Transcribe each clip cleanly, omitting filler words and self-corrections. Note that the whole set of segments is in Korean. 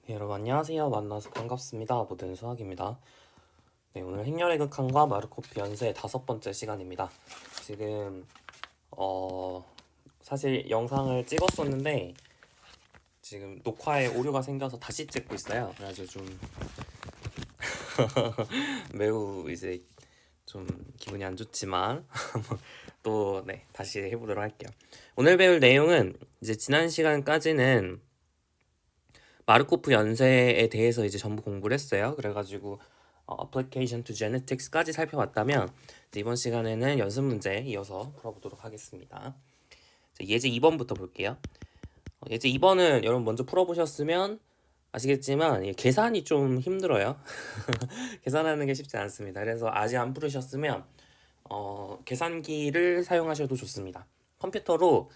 네, 여러분 안녕하세요. 만나서 반갑습니다. 모든 수학입니다. 네, 오늘 행렬의 극한과 마르코프 연세 5번째 시간입니다. 지금 사실 영상을 찍었었는데 지금 녹화에 오류가 생겨서 다시 찍고 있어요. 그래가지고 좀 매우 이제 좀 기분이 안 좋지만 또 네, 다시 해보도록 할게요. 오늘 배울 내용은 이제 지난 시간까지는 마르코프 연쇄에 대해서 이제 전부 공부를 했어요. 그래가지고 Application to Genetics까지 살펴봤다면 이번 시간에는 연습 문제 이어서 풀어보도록 하겠습니다. 예제 2번부터 볼게요. 예제 2번은 여러분 먼저 풀어보셨으면 아시겠지만 계산이 좀 힘들어요. 계산하는 게 쉽지 않습니다. 그래서 아직 안 풀으셨으면 계산기를 사용하셔도 좋습니다. 컴퓨터로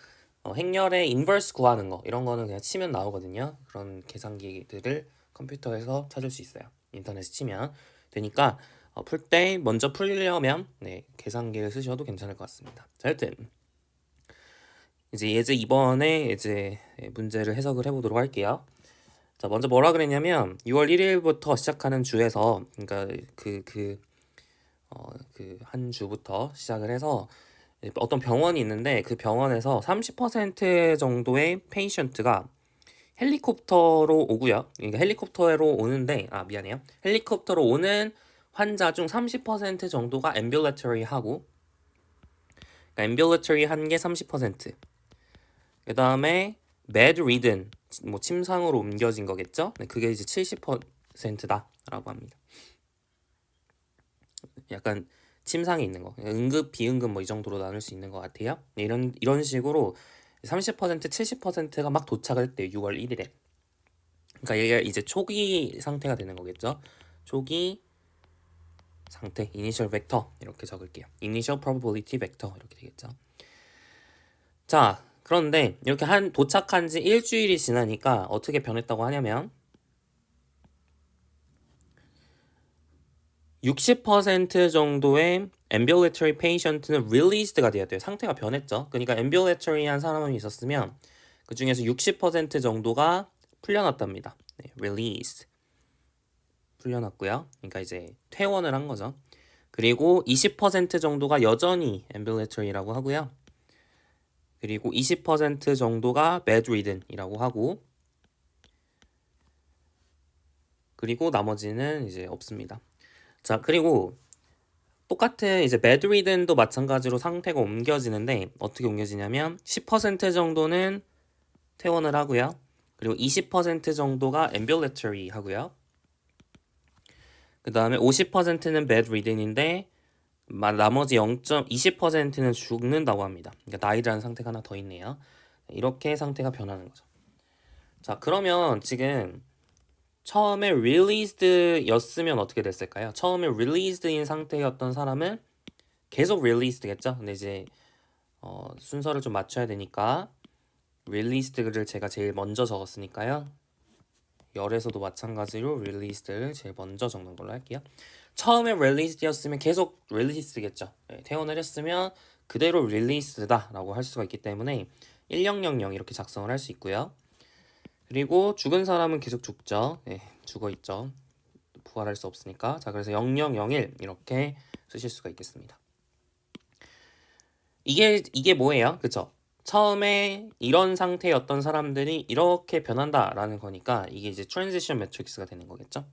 행렬의 인버스 구하는 거 이런 거는 그냥 치면 나오거든요. 그런 계산기들을 컴퓨터에서 찾을 수 있어요. 인터넷에 치면 되니까 풀 때 먼저 풀려면 계산기를 쓰셔도 괜찮을 것 같습니다. 자, 하여튼 이제 예제 2번에 이제 문제를 해석을 해보도록 할게요. 자, 먼저 뭐라 그랬냐면 6월 1일부터 시작하는 주에서 그러니까 그 한 주부터 시작을 해서 어떤 병원이 있는데 그 병원에서 30% 정도의 페이션트가 헬리콥터로 오고요. 그러니까 헬리콥터로 오는데 미안해요. 헬리콥터로 오는 환자 중 30% 정도가 앰뷸러터리 하고 그러니까 앰뷸러터리 한 게 30%. 그다음에 bedridden 뭐 침상으로 옮겨진 거겠죠? 그게 이제 70%다라고 합니다. 약간 침상에 있는 거, 응급, 비응급 뭐 이 정도로 나눌 수 있는 것 같아요. 이런 식으로 30%, 70%가 막 도착을 했대요. 6월 1일에. 그러니까 얘가 이제 초기 상태가 되는 거겠죠. 초기 상태, initial vector 이렇게 적을게요. initial probability vector 이렇게 되겠죠. 자, 그런데 이렇게 도착한 지 일주일이 지나니까 어떻게 변했다고 하냐면 60% 정도의 ambulatory patient는 released가 되었대요. 상태가 변했죠. 그러니까 ambulatory한 사람이 있었으면 그 중에서 60% 정도가 풀려났답니다. released. 풀려났고요. 그러니까 이제 퇴원을 한 거죠. 그리고 20% 정도가 여전히 ambulatory라고 하고요. 그리고 20% 정도가 bedridden이라고 하고 그리고 나머지는 이제 없습니다. 자, 그리고 똑같은 이제 bedridden도 마찬가지로 상태가 옮겨지는데 어떻게 옮겨지냐면 10% 정도는 퇴원을 하고요. 그리고 20% 정도가 ambulatory 하고요. 그 다음에 50%는 bedridden인데 나머지 0.20%는 죽는다고 합니다. 그러니까 나이라는 상태가 하나 더 있네요. 이렇게 상태가 변하는 거죠. 자, 그러면 지금 처음에 released였으면 어떻게 됐을까요? 처음에 released인 상태였던 사람은 계속 released겠죠? 근데 이제 순서를 좀 맞춰야 되니까 released를 제가 제일 먼저 적었으니까요. 열에서도 마찬가지로 released를 제일 먼저 적는 걸로 할게요. 처음에 released였으면 계속 released겠죠. 퇴원을 했으면 그대로 released다 라고 할 수가 있기 때문에 1000 이렇게 작성을 할 수 있고요. 그리고 죽은 사람은 계속 죽죠. 죽어있죠. 부활할 수 없으니까. 자, 그래서 0001 이렇게 쓰실 수가 있겠습니다. 이게 뭐예요? 그쵸? 처음에 이런 상태였던 사람들이 이렇게 변한다라는 거니까 이게 이제 트랜지션 매트릭스가 되는 거겠죠?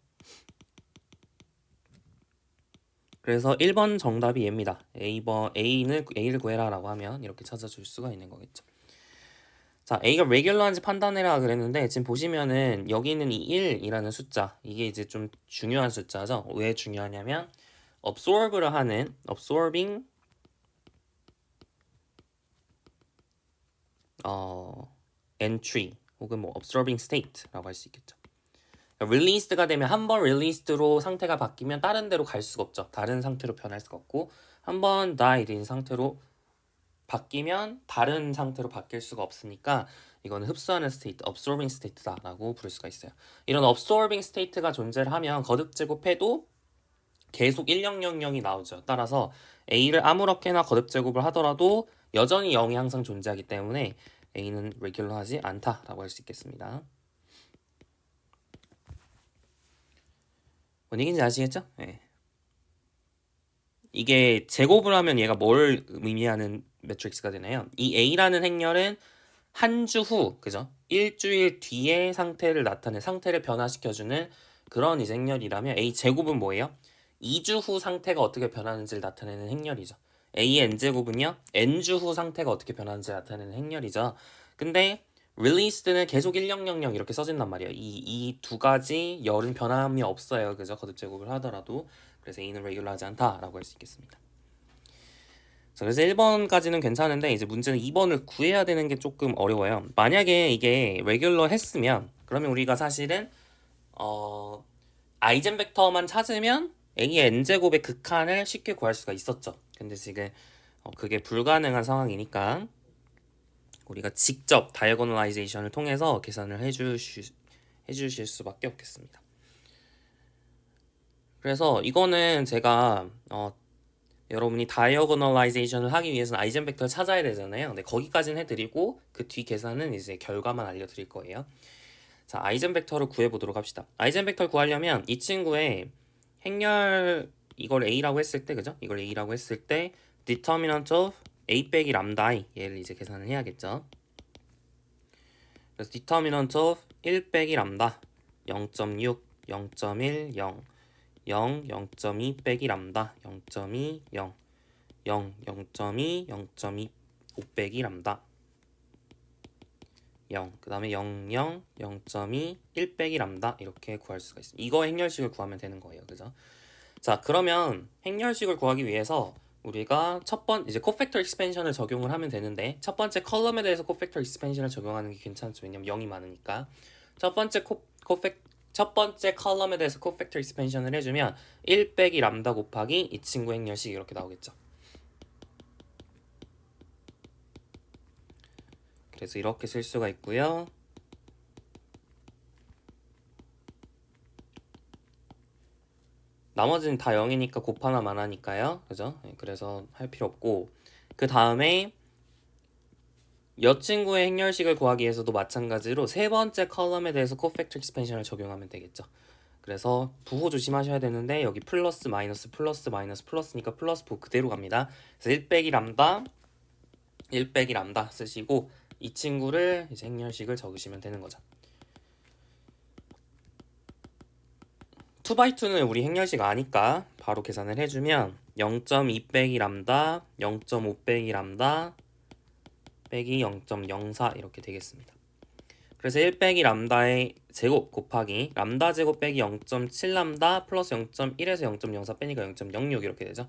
그래서 1번 정답이 얘입니다. A를 구해라라고 하면 이렇게 찾아줄 수가 있는 거겠죠. 자, A가 레귤러한지 판단해라 그랬는데 지금 보시면은 여기 있는 이 1이라는 숫자 이게 이제 좀 중요한 숫자죠. 왜 중요하냐면 absorb를 하는 absorbing entry 혹은 뭐 absorbing state라고 할 수 있겠죠. released가 되면 한 번 released로 상태가 바뀌면 다른 데로 갈 수가 없죠. 다른 상태로 변할 수가 없고 한 번 died인 상태로 바뀌면 다른 상태로 바뀔 수가 없으니까 이거는 흡수하는 스테이트, absorbing state다라고 부를 수가 있어요. 이런 absorbing state가 존재를 하면 거듭 제곱해도 계속 1000이 나오죠. 따라서 A를 아무렇게나 거듭 제곱을 하더라도 여전히 0이 항상 존재하기 때문에 A는 레귤러하지 않다라고 할 수 있겠습니다. 뭔 얘기인지 아시겠죠? 네. 이게 제곱을 하면 얘가 뭘 의미하는 매트릭스가 되나요? 이 A라는 행렬은 한 주 후, 그죠? 일주일 뒤의 상태를 변화시켜주는 그런 이제 행렬이라면 A 제곱은 뭐예요? 2주 후 상태가 어떻게 변하는지를 나타내는 행렬이죠. A의 N제곱은요, N주 후 상태가 어떻게 변하는지를 나타내는 행렬이죠. 근데 released는 계속 1000 이렇게 써진단 말이에요. 이 두 가지 열은 변함이 없어요. 그죠? 거듭 제곱을 하더라도. 그래서 A는 레귤러하지 않다라고 할 수 있겠습니다. 자, 그래서 1번까지는 괜찮은데 이제 문제는 2번을 구해야 되는 게 조금 어려워요. 만약에 이게 레귤러 했으면 그러면 우리가 사실은 아이젠 벡터만 찾으면 A의 n제곱의 극한을 쉽게 구할 수가 있었죠. 근데 지금 그게 불가능한 상황이니까 우리가 직접 다이어고널라이제이션을 통해서 계산을 해주실 수밖에 없겠습니다. 그래서 이거는 제가 여러분이 다이어고널라이제이션을 하기 위해서는 아이젠 벡터를 찾아야 되잖아요. 근데 거기까지는 해드리고 그 뒤 계산은 이제 결과만 알려드릴 거예요. 자, 아이젠 벡터를 구해보도록 합시다. 아이젠 벡터를 구하려면 이 친구의 행렬 이걸 A라고 했을 때, 그죠? 이걸 A라고 했을 때 determinant of A 빼기 람다 I 얘를 이제 계산을 해야겠죠. 그래서 determinant of 1 빼기 람다 0.6, 0.1, 0 0, 0.2 빼기 람다 0.2, 0 0, 0.2, 0.2 5 빼기 람다 0, 그 다음에 0, 0, 0.2, 1 빼기 람다 이렇게 구할 수가 있습니다. 이거 행렬식을 구하면 되는 거예요. 그죠? 자, 그러면 행렬식을 구하기 위해서 우리가 이제 코팩터 익스펜션을 적용을 하면 되는데 첫 번째 컬럼에 대해서 코팩터 익스펜션을 적용하는 게 괜찮죠. 왜냐면 0이 많으니까. 첫 번째 컬럼에 대해서 코팩터 익스펜션을 해주면 1 빼기 람다 곱하기 이 친구 행렬식 이렇게 나오겠죠. 그래서 이렇게 쓸 수가 있고요. 나머지는 다 0이니까 곱하나 마나니까요. 그죠? 그래서 할 필요 없고 그 다음에 여친구의 행렬식을 구하기 위해서도 마찬가지로 세 번째 컬럼에 대해서 코팩터 익스펜션을 적용하면 되겠죠. 그래서 부호 조심하셔야 되는데 여기 플러스 마이너스 플러스 마이너스 플러스니까 플러스 부호 그대로 갑니다. 그래서 1 빼기 람다 1 빼기 람다 쓰시고 이 친구를 이제 행렬식을 적으시면 되는 거죠. 2x2는 우리 행렬식 아니까 바로 계산을 해주면 0.2 빼기 람다 0.5 빼기 람다 빼기 0.04 이렇게 되겠습니다. 그래서 1 빼기 람다의 제곱 곱하기 람다 제곱 빼기 0.7 람다 플러스 0.1에서 0.04 빼니까 0.06 이렇게 되죠.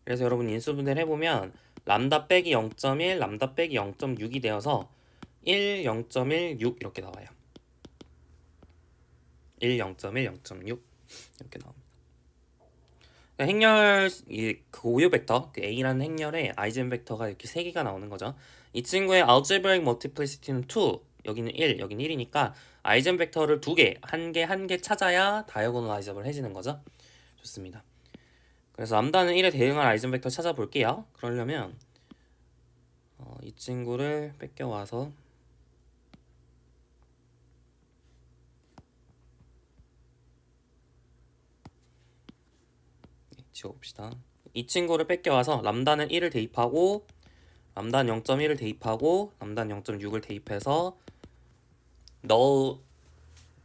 그래서 여러분 인수분해를 해보면 람다 빼기 0.1 람다 빼기 0.6이 되어서 1, 0.16 이렇게 나와요. 1, 0.1, 0.6 이렇게 나옵니다. 행렬 그 고유 벡터 그 A라는 행렬에 아이젠 벡터가 이렇게 3개가 나오는 거죠. 이 친구의 algebraic multiplicity는 2, 여기는 1, 여기는 1이니까 아이젠 벡터를 2개, 한 개 찾아야 다이어고널라이저블 해지는 거죠. 좋습니다. 그래서 람다는 1에 대응할 아이젠 벡터 찾아볼게요. 그러려면 이 친구를 뺏겨와서 지워봅시다. 이 친구를 뺏겨와서 람다는 1을 대입하고 람다는 0.1을 대입하고 람다는 0.6을 대입해서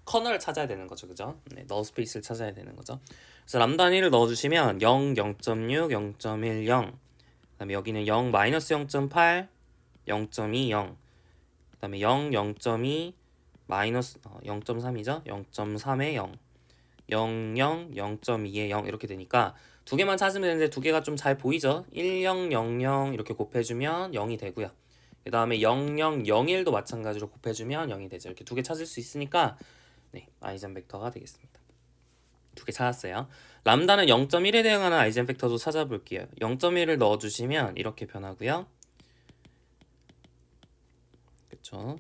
커널을 찾아야 되는 거죠. 그죠? 네, 널 스페이스를 찾아야 되는 거죠. 그래서 람다는 1을 넣어주시면 0, 0.6, 0.1, 0 그다음에 여기는 0, 마이너스 0.8, 0.2, 0 그다음에 0, 0.2, 마이너스 0.3이죠. 0.3에 0 0, 0, 0.2에 0 이렇게 되니까 두 개만 찾으면 되는데 두 개가 좀 잘 보이죠? 1, 0, 0, 0 이렇게 곱해주면 0이 되고요. 그 다음에 0, 0, 0, 1도 마찬가지로 곱해주면 0이 되죠. 이렇게 두 개 찾을 수 있으니까 네, 아이젠 벡터가 되겠습니다. 두 개 찾았어요. 람다는 0.1에 대응하는 아이젠 벡터도 찾아볼게요. 0.1을 넣어주시면 이렇게 변하고요. 그쵸?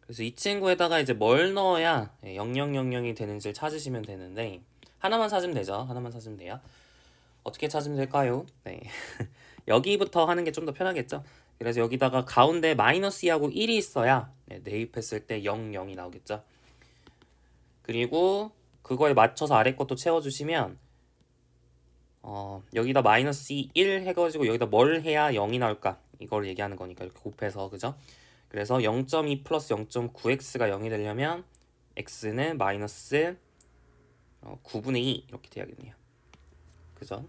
그래서 이 친구에다가 이제 뭘 넣어야 0000이 되는지를 찾으시면 되는데 하나만 찾으면 되죠. 하나만 찾으면 돼요. 어떻게 찾으면 될까요? 네. 여기부터 하는 게 좀 더 편하겠죠. 그래서 여기다가 가운데 마이너스 2하고 1이 있어야 대입했을 때 0, 0이 나오겠죠. 그리고 그거에 맞춰서 아래 것도 채워주시면 여기다 마이너스 1 해가지고 여기다 뭘 해야 0이 나올까? 이걸 얘기하는 거니까 이렇게 곱해서 그죠? 그래서 0.2 플러스 0.9x가 0이 되려면 x는 마이너스 9분의 2 이렇게 돼야겠네요. 그죠?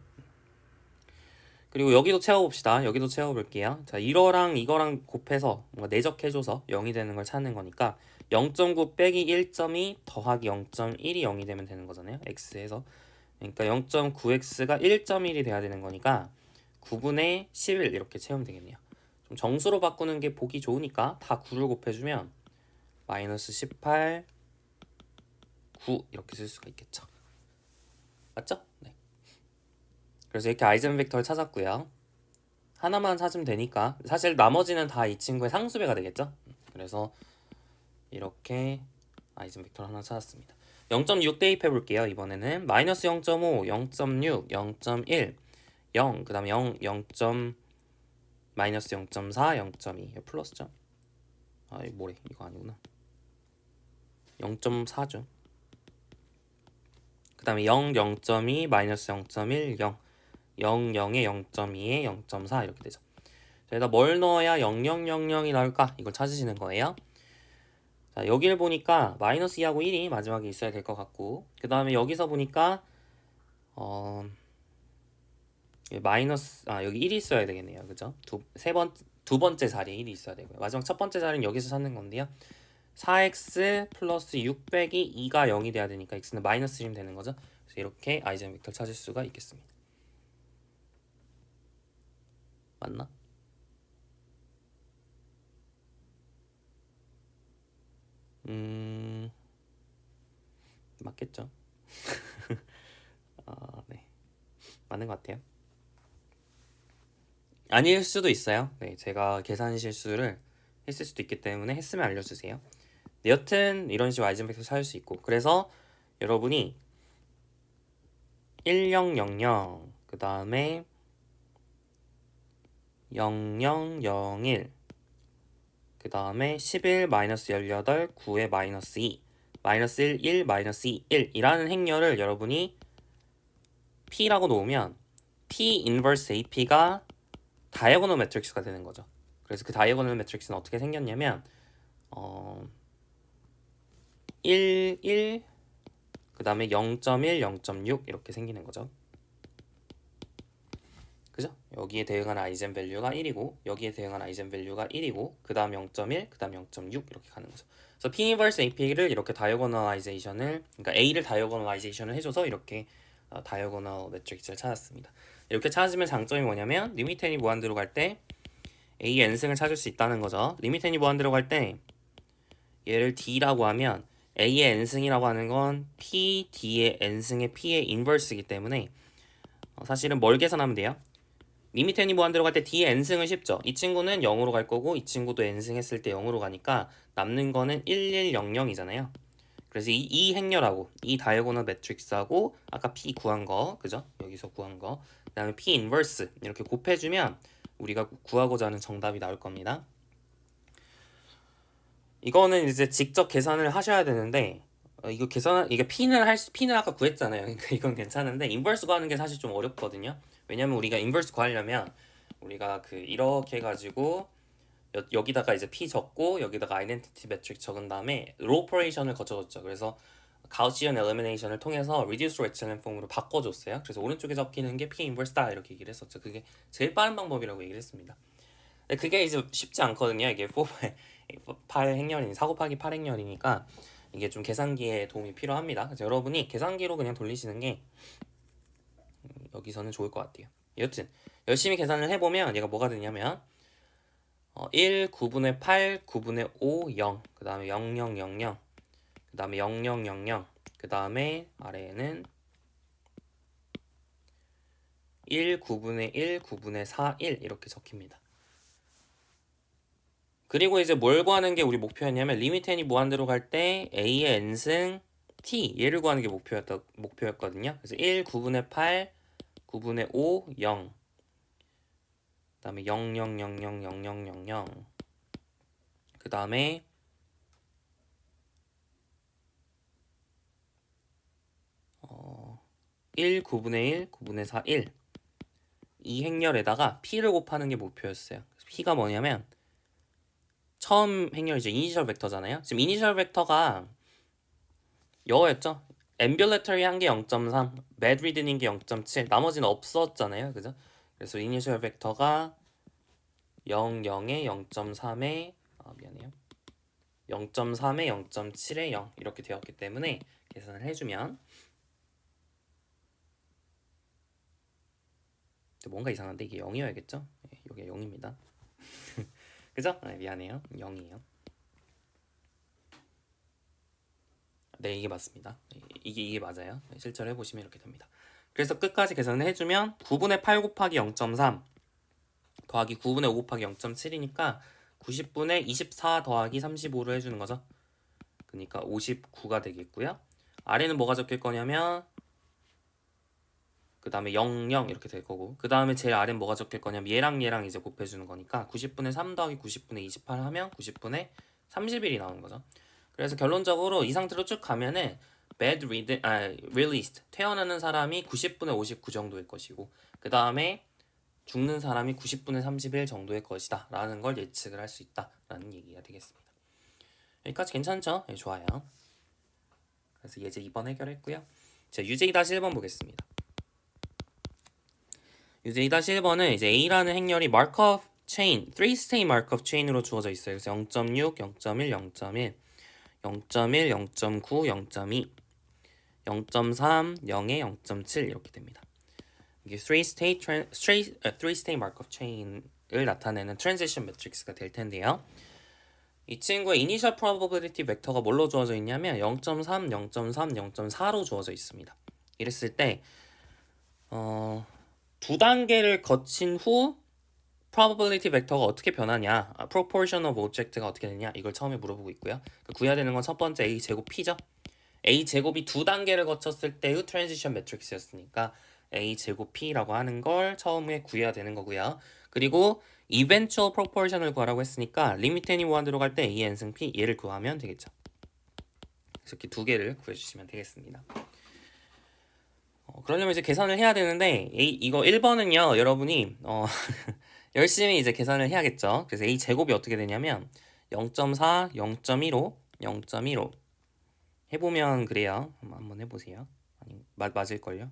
그리고 여기도 채워봅시다. 여기도 채워볼게요. 자, 이거랑 곱해서 뭔가 내적해줘서 0이 되는 걸 찾는 거니까 0.9 빼기 1.2 더하기 0.1이 0이 되면 되는 거잖아요. x에서. 그러니까 0.9x가 1.1이 돼야 되는 거니까 9분의 11 이렇게 채우면 되겠네요. 좀 정수로 바꾸는 게 보기 좋으니까 다 9를 곱해주면 마이너스 18, 9 이렇게 쓸 수가 있겠죠. 맞죠? 네. 그래서 이렇게 아이젠 벡터를 찾았고요. 하나만 찾으면 되니까 사실 나머지는 다 이 친구의 상수배가 되겠죠. 그래서 이렇게 아이젠 벡터를 하나 찾았습니다. 0.6 대입해 볼게요. 이번에는 마이너스 0.5, 0.6, 0.1, 0, 그 다음에 0, 0. 마이너스 0.4, 0.2 플러스죠. 아 이거 뭐래? 이거 아니구나. 0.4죠. 그 다음에 0, 0.2, 마이너스 0.1, 0, 0, 0에 0.2에 0.4 이렇게 되죠. 여기다 뭘 넣어야 0000이 나올까? 이걸 찾으시는 거예요. 자, 여기를 보니까 마이너스 2하고 1이 마지막에 있어야 될 것 같고 그 다음에 여기서 보니까 여기 1이 있어야 되겠네요. 그죠? 두 번째 자리에 1이 있어야 되고요. 마지막 첫 번째 자리는 여기서 찾는 건데요. 4x 플러스 6 빼기 2가 0이 돼야 되니까 x는 마이너스 1이면 되는 거죠. 그래서 이렇게 아이젠 벡터를 찾을 수가 있겠습니다. 맞나? 맞겠죠? 네. 맞는 것 같아요. 아닐 수도 있어요. 네, 제가 계산 실수를 했을 수도 있기 때문에 했으면 알려주세요. 네, 여튼 이런 식으로 아이젠 벡터 찾을 수 있고 그래서 여러분이 1000, 그 다음에 0001, 그 다음에 11, 마이너스 18, 9에 마이너스 2, 마이너스 1, 1, 마이너스 2, 1 이라는 행렬을 여러분이 P라고 놓으면 P 인버스 AP가 다이아고널 매트릭스가 되는 거죠. 그래서 그 다이아고널 매트릭스는 어떻게 생겼냐면 1, 1, 그 다음에 0.1, 0.6 이렇게 생기는 거죠. 그죠? 여기에 대응하는 아이젠 밸류가 1이고 여기에 대응하는 아이젠 밸류가 1이고 그 다음 0.1, 그 다음 0.6 이렇게 가는 거죠. 그래서 P 인버스 AP를 이렇게 다이아고널라이제이션을 그러니까 A를 다이아고널라이제이션을 해줘서 이렇게 다이아고널 매트릭스를 찾았습니다. 이렇게 찾으면 장점이 뭐냐면 리미트 n이 무한대로 갈 때 A의 n승을 찾을 수 있다는 거죠. 리미트 n이 무한대로 갈 때 얘를 D라고 하면 A의 n승이라고 하는 건 P, D의 n승의 P의 인버스이기 때문에 사실은 뭘 계산하면 돼요? 리미트 n이 무한대로 갈 때 D의 n승은 쉽죠. 이 친구는 0으로 갈 거고 이 친구도 n승 했을 때 0으로 가니까 남는 거는 1100이잖아요. 그래서 이 행렬하고 이 다이아고널 매트릭스하고 아까 P 구한 거 그죠? 여기서 구한 거 그 다음에 P 인버스 이렇게 곱해주면 우리가 구하고자 하는 정답이 나올 겁니다. 이거는 이제 직접 계산을 하셔야 되는데 이게 P는 아까 구했잖아요. 그러니까 이건 괜찮은데 인버스 구하는 게 사실 좀 어렵거든요. 왜냐면 우리가 인버스 구하려면 우리가 이렇게 해가지고 여기다가 이제 P 적고 여기다가 아이덴티티 매트릭 적은 다음에 로 오퍼레이션을 거쳐줬죠. 그래서 가우시언 엘리미네이션을 통해서 리듀스 레츠런 폼으로 바꿔줬어요. 그래서 오른쪽에 적히는 게 P 인버스다 이렇게 얘기를 했었죠. 그게 제일 빠른 방법이라고 얘기를 했습니다. 근데 그게 이제 쉽지 않거든요. 이게 8 행렬이니 4 곱하기 8 행렬이니까 이게 좀 계산기에 도움이 필요합니다. 그래서 여러분이 계산기로 그냥 돌리시는 게 여기서는 좋을 것 같아요. 여튼 열심히 계산을 해보면 얘가 뭐가 되냐면 1, 9분의 8, 9분의 5, 0, 그 다음에 0000, 그 다음에 0000, 그 다음에 아래에는 1, 9분의 1, 9분의 4, 1 이렇게 적힙니다. 그리고 이제 뭘 구하는 게 우리 목표였냐면 리미트 n이 무한대로 갈 때 a의 n승 t 얘를 구하는 게 목표였거든요. 그래서 1, 9분의 8, 9분의 5, 0, 그 다음에 00000000, 그 다음에 1, 9분의 1, 9분의 4, 1 이 행렬에다가 p를 곱하는 게 목표였어요. p가 뭐냐면 처음 행렬이죠. 이니셜 벡터잖아요. 지금 이니셜 벡터가 이거였죠. 앰뷸레터리 한 게 0.3, 배드리든인 게 0.7, 나머지는 없었잖아요. 그죠? 그래서 이니셜 벡터가 0, 0에 0.3에 미안해요. 0.3에 0.7에 0 이렇게 되었기 때문에 계산을 해주면 뭔가 이상한데 이게 0이어야겠죠? 네, 이게 0입니다. 그죠? 네, 미안해요. 0이에요. 네, 이게 맞습니다. 이게 맞아요. 실제로 해보시면 이렇게 됩니다. 그래서 끝까지 계산을 해주면 9분의 8 곱하기 0.3 더하기 9분의 5 곱하기 0.7이니까 90분의 24 더하기 35를 해주는 거죠. 그러니까 59가 되겠고요. 아래는 뭐가 적힐 거냐면 그 다음에 0, 0 이렇게 될 거고 그 다음에 제일 아래는 뭐가 적힐 거냐면 얘랑 이제 곱해주는 거니까 90분의 3 더하기 90분의 28 하면 90분의 31이 나오는 거죠. 그래서 결론적으로 이 상태로 쭉 가면은 released 퇴원하는 사람이 90분의 59 정도일 것이고 그 다음에 죽는 사람이 90분의 31 정도의 것이다 라는 걸 예측을 할 수 있다 라는 얘기가 되겠습니다. 여기까지 괜찮죠? 네, 좋아요. 그래서 예제 2번 해결했고요. 자, 유제 2-1번 보겠습니다. 유제 2-1번은 이제 A라는 행렬이 마크업 체인, 3-state 마크업 체인으로 주어져 있어요. 그래서 0.6, 0.1, 0.1, 0.1, 0.9, 0.2, 0.3, 0에 0.7 이렇게 됩니다. 이게 3-state 마크업 체인을 나타내는 트랜지션 매트릭스가 될 텐데요. 이 친구의 이니셜 프로버빌리티 벡터가 뭘로 주어져 있냐면 0.3, 0.3, 0.4로 주어져 있습니다. 이랬을 때 두 단계를 거친 후 probability 벡터가 어떻게 변하냐, proportion of object가 어떻게 되냐 이걸 처음에 물어보고 있고요. 구해야 되는 건 첫 번째 a 제곱 p죠. a 제곱이 두 단계를 거쳤을 때의 트랜지션 매트릭스였으니까 a 제곱 p라고 하는 걸 처음에 구해야 되는 거고요. 그리고 eventual proportion을 구하라고 했으니까 limit any one 들어갈 때 a n승 p 얘를 구하면 되겠죠. 그래서 이렇게 두 개를 구해주시면 되겠습니다. 그러려면 이제 계산을 해야 되는데 이거 1번은요 여러분이 열심히 이제 계산을 해야겠죠. 그래서 a 제곱이 어떻게 되냐면 0.4, 0.15, 0.15 해보면 그래요. 한번 해보세요. 아니 맞을걸요?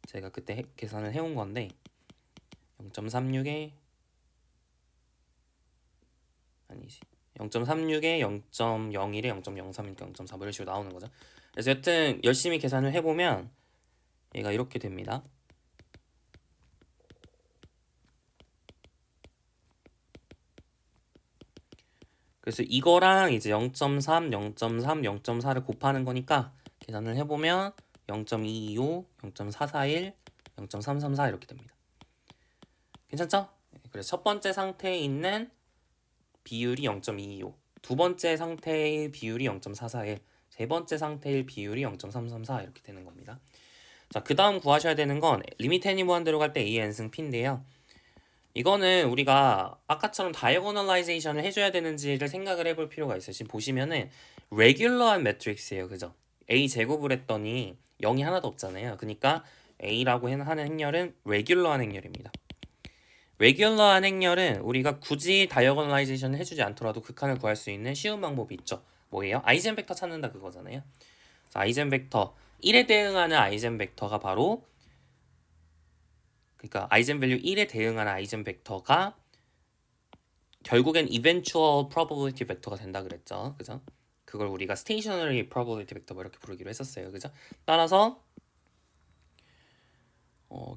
제가 그때 계산을 해온 건데 0.36에 아니지 0.36에 0.01에 0.03이니까 0.4 이런 식으로 나오는 거죠. 그래서 여튼 열심히 계산을 해보면 얘가 이렇게 됩니다. 그래서 이거랑 이제 0.3, 0.3, 0.4를 곱하는 거니까 계산을 해보면 0.225, 0.441, 0.334 이렇게 됩니다. 괜찮죠? 그래서 첫 번째 상태에 있는 비율이 0.225, 두 번째 상태의 비율이 0.441, 세 번째 상태의 비율이 0.334 이렇게 되는 겁니다. 자, 그 다음 구하셔야 되는 건 리미트 애니 무한 들어갈 때 a n승 p인데요. 이거는 우리가 아까처럼 다이어고널라이제이션을 해줘야 되는지를 생각을 해볼 필요가 있어요. 지금 보시면은 레귤러한 매트릭스예요. 그죠? a 제곱을 했더니 0이 하나도 없잖아요. 그러니까 a라고 하는 행렬은 레귤러한 행렬입니다. 레귤러한 행렬은 우리가 굳이 다이어고널라이제이션을 해주지 않더라도 극한을 구할 수 있는 쉬운 방법이 있죠. 뭐예요? 아이젠 벡터 찾는다 그거잖아요. 자, 아이젠 벡터 1에 대응하는 아이젠 벡터가 바로 그러니까 아이젠 밸류 1에 대응하는 아이젠 벡터가 결국엔 eventual probability 벡터가 된다 그랬죠. 그죠? 그걸 우리가 stationary probability 벡터 이렇게 부르기로 했었어요. 그죠? 따라서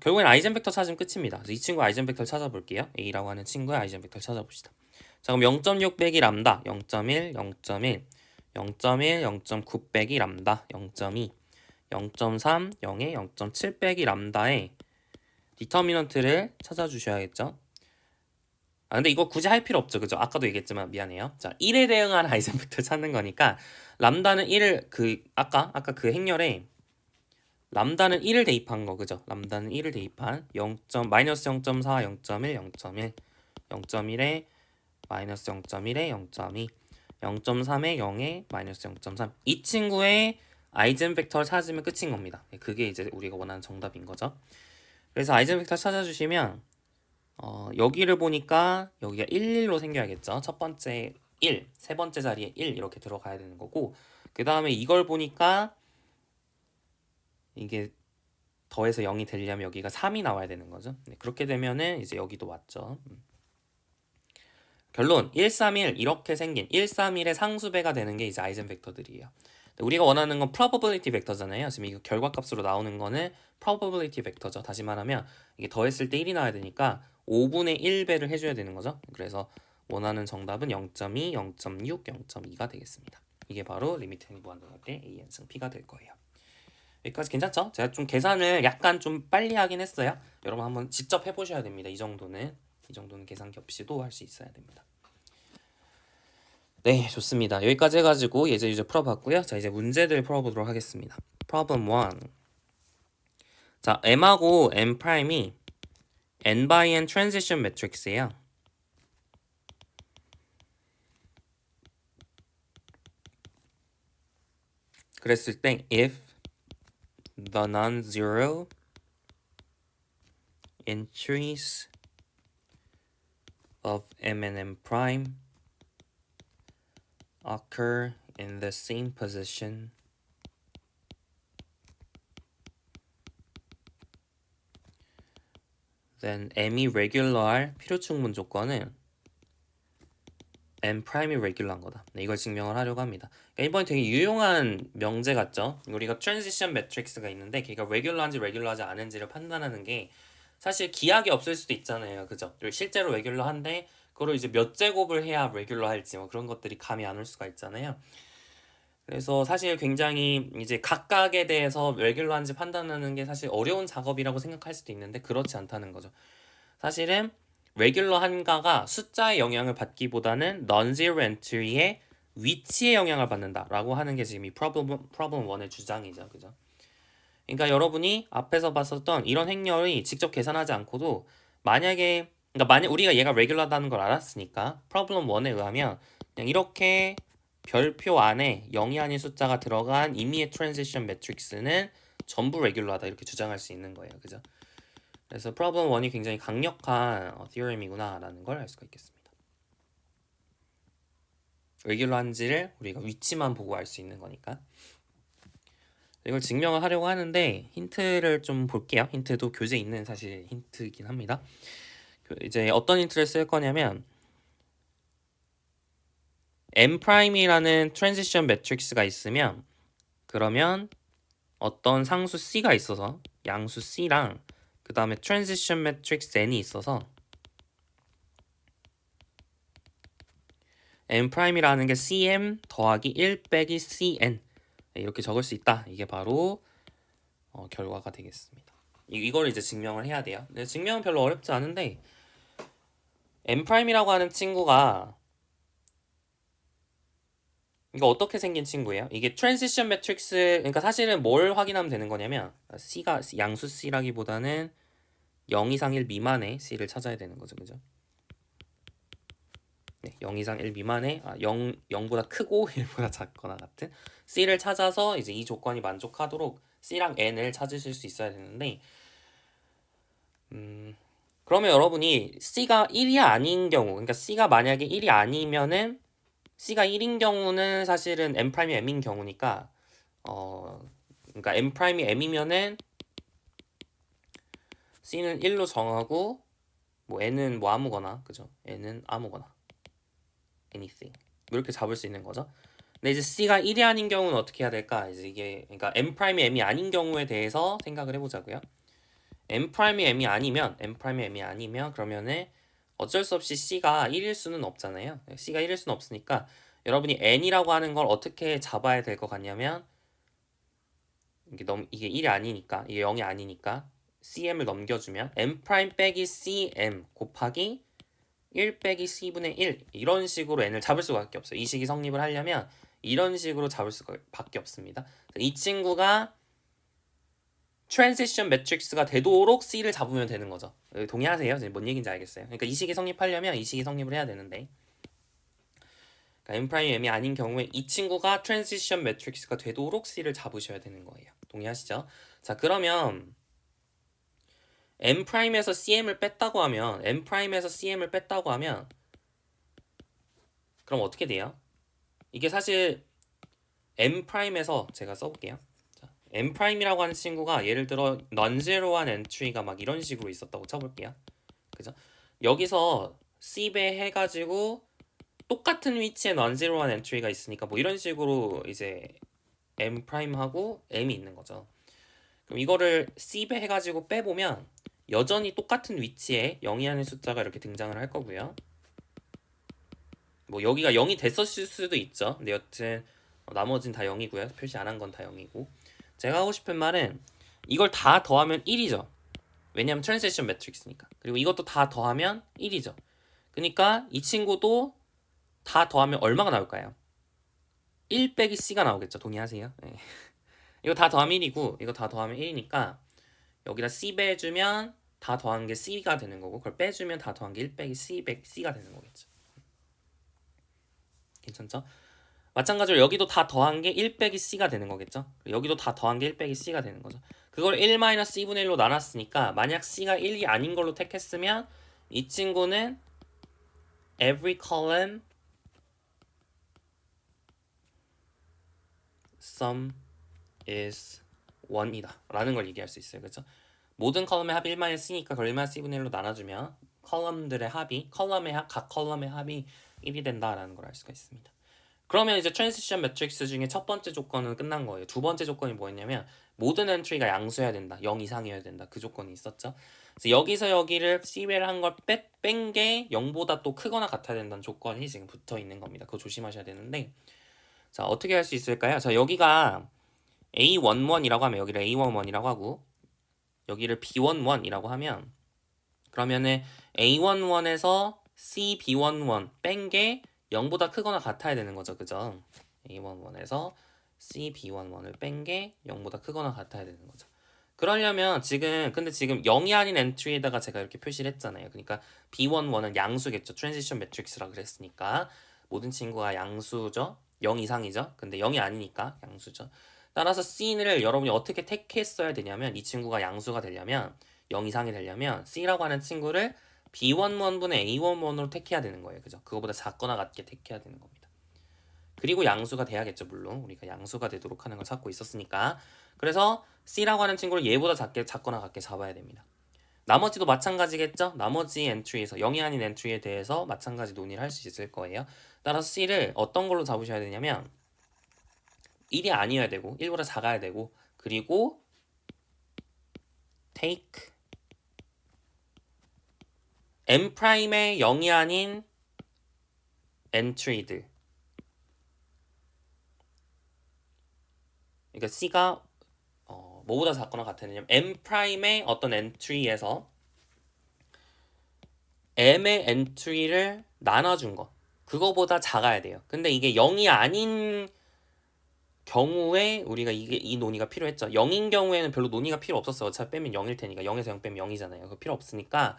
결국엔 아이젠 벡터 찾으면 끝입니다. 그래서 이 친구 아이젠 벡터를 찾아볼게요. A라고 하는 친구의 아이젠 벡터를 찾아봅시다. 자, 그럼 0.6 빼기 람다 0.1, 0.1, 0.1, 0.9 빼기 람다 0.2, 0.3, 0에 0.7 빼기 람다에 디터미넌트를 찾아주셔야겠죠. 근데 이거 굳이 할 필요 없죠. 그죠? 아까도 얘기했지만 미안해요. 자, 1에 대응하는 아이젠 벡터 찾는 거니까 람다는 1을 아까 그 행렬에 람다는 1을 대입한 거 그죠? 람다는 1을 대입한 0.마이너스 0.4, 0.1, 0.1, 0.1에 마이너스 0.1에 0.2, 0.3에 0에 마이너스 0.3. 이 친구의 아이젠 벡터를 찾으면 끝인 겁니다. 그게 이제 우리가 원하는 정답인 거죠. 그래서 아이젠 벡터 찾아주시면 여기를 보니까 여기가 1, 1로 생겨야겠죠. 첫 번째 1, 세 번째 자리에 1 이렇게 들어가야 되는 거고, 그 다음에 이걸 보니까 이게 더해서 0이 되려면 여기가 3이 나와야 되는 거죠. 네, 그렇게 되면은 이제 여기도 왔죠. 결론 131 이렇게 생긴 131의 상수배가 되는 게 이제 아이젠 벡터들이에요. 우리가 원하는 건 probability 벡터잖아요. 지금 이거 결과값으로 나오는 거는 probability 벡터죠. 다시 말하면 이게 더했을 때 1이 나와야 되니까 5분의 1배를 해줘야 되는 거죠. 그래서 원하는 정답은 0.2, 0.6, 0.2가 되겠습니다. 이게 바로 리미트는 무한정할 때 AN승 P가 될 거예요. 여기까지 괜찮죠? 제가 좀 계산을 약간 좀 빨리 하긴 했어요. 여러분 한번 직접 해보셔야 됩니다. 이 정도는 계산기 없이도 할 수 있어야 됩니다. 네, 좋습니다. 여기까지 해가지고 예제 유제 풀어봤고요. 자, 이제 문제들 풀어보도록 하겠습니다. Problem 1. 자, M하고 M 프라임이 N by N transition matrix예요. 그랬을 때 if the non-zero entries of M and M prime occur in the same position, then M이 regular 필요충분 조건은 M 프라임이 레귤러한 거다. 네, 이걸 증명을 하려고 합니다. 그러니까 이번에 되게 유용한 명제 같죠? 우리가 트랜지션 매트릭스가 있는데 걔가 레귤러한지 레귤러하지 않은지를 판단하는 게 사실 기하게 없을 수도 있잖아요. 그죠? 실제로 레귤러한데 그걸 이제 몇 제곱을 해야 레귤러할지 뭐 그런 것들이 감이 안 올 수가 있잖아요. 그래서 사실 굉장히 이제 각각에 대해서 레귤러한지 판단하는 게 사실 어려운 작업이라고 생각할 수도 있는데 그렇지 않다는 거죠. 사실은 레귤러 한가가 숫자의 영향을 받기보다는 non-zero entry의 위치에 영향을 받는다라고 하는 게 지금 이 problem 1의 주장이죠. 그죠? 그러니까 여러분이 앞에서 봤었던 이런 행렬이 직접 계산하지 않고도 만약에 그러니까 만약 우리가 얘가 레귤러하다는 걸 알았으니까 problem 1에 의하면 그냥 이렇게 별표 안에 0이 아닌 숫자가 들어간 임의의 트랜지션 매트릭스는 전부 레귤러하다 이렇게 주장할 수 있는 거예요. 그죠? 그래서 problem 1이 굉장히 강력한 theorem이구나 라는 걸 알 수가 있겠습니다. 레귤러한지를 우리가 위치만 보고 알 수 있는 거니까. 이걸 증명을 하려고 하는데 힌트를 좀 볼게요. 힌트도 교재에 있는 사실 힌트이긴 합니다. 이제 어떤 힌트를 쓸 거냐면 M'이라는 트랜지션 매트릭스가 있으면 그러면 어떤 상수 C가 있어서 양수 C랑 그 다음에 트랜지션 매트릭스 N이 있어서 M'이라는 게 CM 더하기 1 빼기 CN 이렇게 적을 수 있다. 이게 바로 결과가 되겠습니다. 이걸 이제 증명을 해야 돼요. 근데 증명은 별로 어렵지 않은데 M'이라고 하는 친구가 이거 어떻게 생긴 친구예요? 이게 트랜지션 매트릭스 그러니까 사실은 뭘 확인하면 되는 거냐면 C가 양수 C라기보다는 0 이상 1 미만의 C를 찾아야 되는 거죠. 그죠? 네, 0 이상 1 미만의 0보다 크고 1보다 작거나 같은 C를 찾아서 이제 이 조건이 만족하도록 C랑 N을 찾으실 수 있어야 되는데 그러면 여러분이 C가 1이 아닌 경우 그러니까 C가 만약에 1이 아니면은 C가 1인 경우는 사실은 M'이 M인 경우니까 그러니까 M'이 M이면은 C는 1로 정하고 뭐 N은 뭐 아무거나 그죠? N은 아무거나 anything 이렇게 잡을 수 있는 거죠. 근데 이제 C가 1이 아닌 경우는 어떻게 해야 될까? 이제 이게 그러니까 M'이 M이 아닌 경우에 대해서 생각을 해보자고요. M'이 M이 아니면 그러면은 어쩔 수 없이 C가 1일 수는 없잖아요. C가 1일 수는 없으니까 여러분이 N이라고 하는 걸 어떻게 잡아야 될 것 같냐면 이게 1이 아니니까 이게 0이 아니니까 CM을 넘겨주면 M' 빼기 CM 곱하기 1 빼기 C분의 1 이런 식으로 N을 잡을 수밖에 없어요. 이 식이 성립을 하려면 이런 식으로 잡을 수밖에 없습니다. 이 친구가 트랜지션 매트릭스가 되도록 C를 잡으면 되는 거죠. 동의하세요? 뭔 얘기인지 알겠어요? 그러니까 이 식이 성립하려면 이 식이 성립을 해야 되는데 그러니까 M 프라임 M이 아닌 경우에 이 친구가 트랜지션 매트릭스가 되도록 C를 잡으셔야 되는 거예요. 동의하시죠? 자, 그러면 M 프라임에서 CM을 뺐다고 하면 M 프라임에서 CM을 뺐다고 하면 그럼 어떻게 돼요? 이게 사실 M 프라임에서 제가 써볼게요. 자, M 프라임이라고 하는 친구가 예를 들어 넌제로한 엔트리가 막 이런 식으로 있었다고 쳐볼게요. 그죠? 여기서 C배 해가지고 똑같은 위치에 넌제로한 엔트리가 있으니까 뭐 이런 식으로 이제 M 프라임하고 M이 있는 거죠. 그럼 이거를 C배 해가지고 빼보면 여전히 똑같은 위치에 0이 아닌 숫자가 이렇게 등장을 할 거고요. 뭐 여기가 0이 됐었을 수도 있죠. 근데 여튼 나머진 다 0이고요. 표시 안 한 건 다 0이고. 제가 하고 싶은 말은 이걸 다 더하면 1이죠. 왜냐면 트랜지션 매트릭스니까. 그리고 이것도 다 더하면 1이죠. 그러니까 이 친구도 다 더하면 얼마가 나올까요? 1 빼기 C가 나오겠죠. 동의하세요? 네. 이거 다 더하면 1이고 이거 다 더하면 1이니까 여기다 C 빼주면 다 더한 게 C가 되는 거고 그걸 빼주면 다 더한 게 1 빼기 C가 되는 거겠죠. 괜찮죠? 마찬가지로 여기도 다 더한 게 1 빼기 C가 되는 거겠죠? 여기도 다 더한 게 1 빼기 C가 되는 거죠. 그걸 1-2분의 1로 나눴으니까 만약 C가 1이 아닌 걸로 택했으면 이 친구는 every column sum is 1이다 라는 걸 얘기할 수 있어요. 그렇죠? 모든 컬럼의 합이 1-C니까 그걸 1-C분의 1로 나눠주면 컬럼들의 합이 각 컬럼의 합이 1이 된다라는 걸 알 수가 있습니다. 그러면 이제 트랜지션 매트릭스 중에 첫 번째 조건은 끝난 거예요. 두 번째 조건이 뭐였냐면 모든 엔트리가 양수여야 된다. 0 이상이어야 된다. 그 조건이 있었죠. 그래서 여기서 여기를 C배를 한 걸 뺀 게 0보다 또 크거나 같아야 된다는 조건이 지금 붙어 있는 겁니다. 그거 조심하셔야 되는데 자 어떻게 할 수 있을까요? 자 여기가 A11이라고 하면 여기를 A11이라고 하고 여기를 B11이라고 하면 그러면은 A11에서 CB11 뺀 게 0보다 크거나 같아야 되는 거죠. 그죠? A11에서 CB11을 뺀 게 0보다 크거나 같아야 되는 거죠. 그러려면 근데 지금 0이 아닌 엔트리에다가 제가 이렇게 표시를 했잖아요. 그러니까 B11은 양수겠죠. 트랜지션 매트릭스라 그랬으니까 모든 친구가 양수죠. 0 이상이죠. 근데 0이 아니니까 양수죠. 따라서 C를 여러분이 어떻게 택했어야 되냐면 이 친구가 양수가 되려면 0 이상이 되려면 C라고 하는 친구를 B11분의 A11으로 택해야 되는 거예요. 그죠? 그거보다 작거나 같게 택해야 되는 겁니다. 그리고 양수가 돼야겠죠. 물론 우리가 양수가 되도록 하는 걸 찾고 있었으니까. 그래서 C라고 하는 친구를 얘보다 작거나 같게 잡아야 됩니다. 나머지도 마찬가지겠죠? 나머지 엔트리에서 0이 아닌 엔트리에 대해서 마찬가지 논의를 할 수 있을 거예요. 따라서 C를 어떤 걸로 잡으셔야 되냐면 1이 아니어야 되고 1보다 작아야 되고 그리고 take M'의 0이 아닌 엔트리들 그러니까 C가 뭐보다 작거나 같았냐면 M'의 어떤 엔트리에서 M의 엔트리를 나눠준 거 그거보다 작아야 돼요. 근데 이게 0이 아닌 경우에 우리가 이 논의가 필요했죠. 0인 경우에는 별로 논의가 필요 없었어요. 어차피 빼면 0일 테니까 0에서 0 빼면 0이잖아요. 그거 필요 없으니까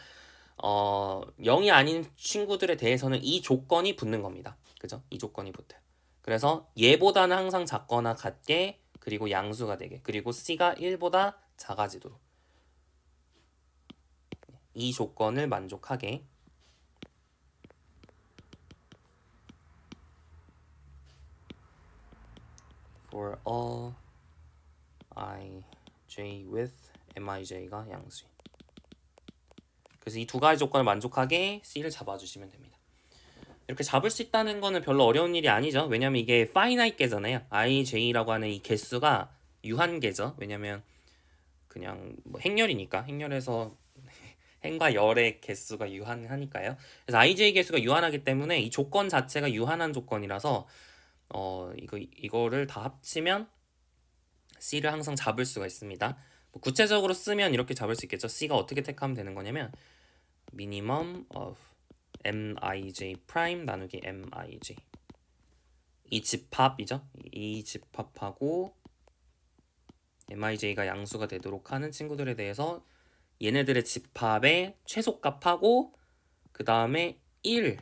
0이 아닌 친구들에 대해서는 이 조건이 붙는 겁니다. 그죠? 이 조건이 붙어요. 그래서 얘보다는 항상 작거나 같게 그리고 양수가 되게 그리고 C가 1보다 작아지도록 이 조건을 만족하게 for all ij with mij가 양수인 그래서 이 두 가지 조건을 만족하게 C를 잡아주시면 됩니다. 이렇게 잡을 수 있다는 거는 별로 어려운 일이 아니죠. 왜냐면 이게 finite 개잖아요. ij라고 하는 이 개수가 유한계죠. 왜냐면 그냥 뭐 행렬이니까 행렬에서 행과 열의 개수가 유한하니까요. 그래서 ij 개수가 유한하기 때문에 이 조건 자체가 유한한 조건이라서 이거를 다 합치면 C를 항상 잡을 수가 있습니다. 뭐 구체적으로 쓰면 이렇게 잡을 수 있겠죠. C가 어떻게 택하면 되는 거냐면 minimum of mij 프라임 나누기 mij 이 집합이죠. 이 집합하고 mij가 양수가 되도록 하는 친구들에 대해서 얘네들의 집합의 최소값하고 그 다음에 1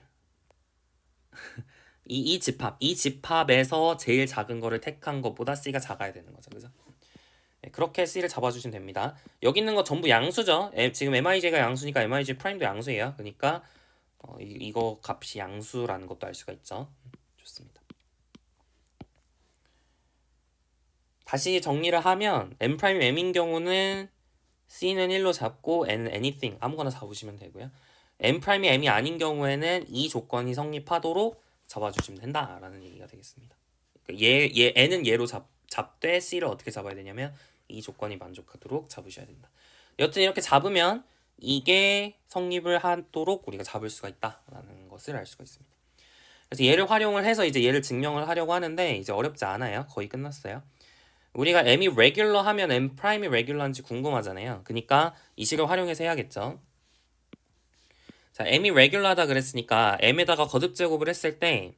이 집합에서 제일 작은 거를 택한 것보다 C가 작아야 되는 거죠. 그죠? 네, 그렇게 C를 잡아주시면 됩니다. 여기 있는 거 전부 양수죠. 지금 MIJ가 양수니까 MIJ 프라임도 양수예요. 그러니까 이거 값이 양수라는 것도 알 수가 있죠. 좋습니다. 다시 정리를 하면 M 프라임 M인 경우는 C는 1로 잡고 N은 anything 아무거나 잡으시면 되고요. M 프라임이 M이 아닌 경우에는 이 조건이 성립하도록 잡아주시면 된다라는 얘기가 되겠습니다. 그러니까 N은 얘로 잡되 C를 어떻게 잡아야 되냐면 이 조건이 만족하도록 잡으셔야 된다. 여튼 이렇게 잡으면 이게 성립을 하도록 우리가 잡을 수가 있다라는 것을 알 수가 있습니다. 그래서 얘를 활용을 해서 이제 얘를 증명을 하려고 하는데 이제 어렵지 않아요. 거의 끝났어요. 우리가 M이 레귤러 하면 M 프라임이 레귤러인지 궁금하잖아요. 그러니까 이 식을 활용해서 해야겠죠. 자, M이 레귤러하다 그랬으니까 M에다가 거듭 제곱을 했을 때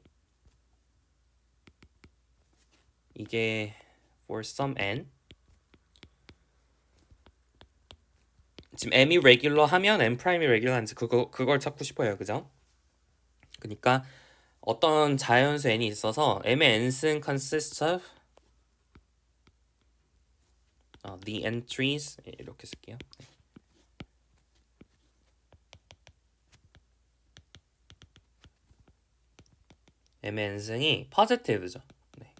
이게 for some n 지금 M이 레귤러 하면 M 프라임이 레귤러인지 그걸 찾고 싶어요. 그죠? 그러니까 어떤 자연수 n이 있어서 M의 n승 consists of the entries 이렇게 쓸게요. M의 n승이 positive죠. 네.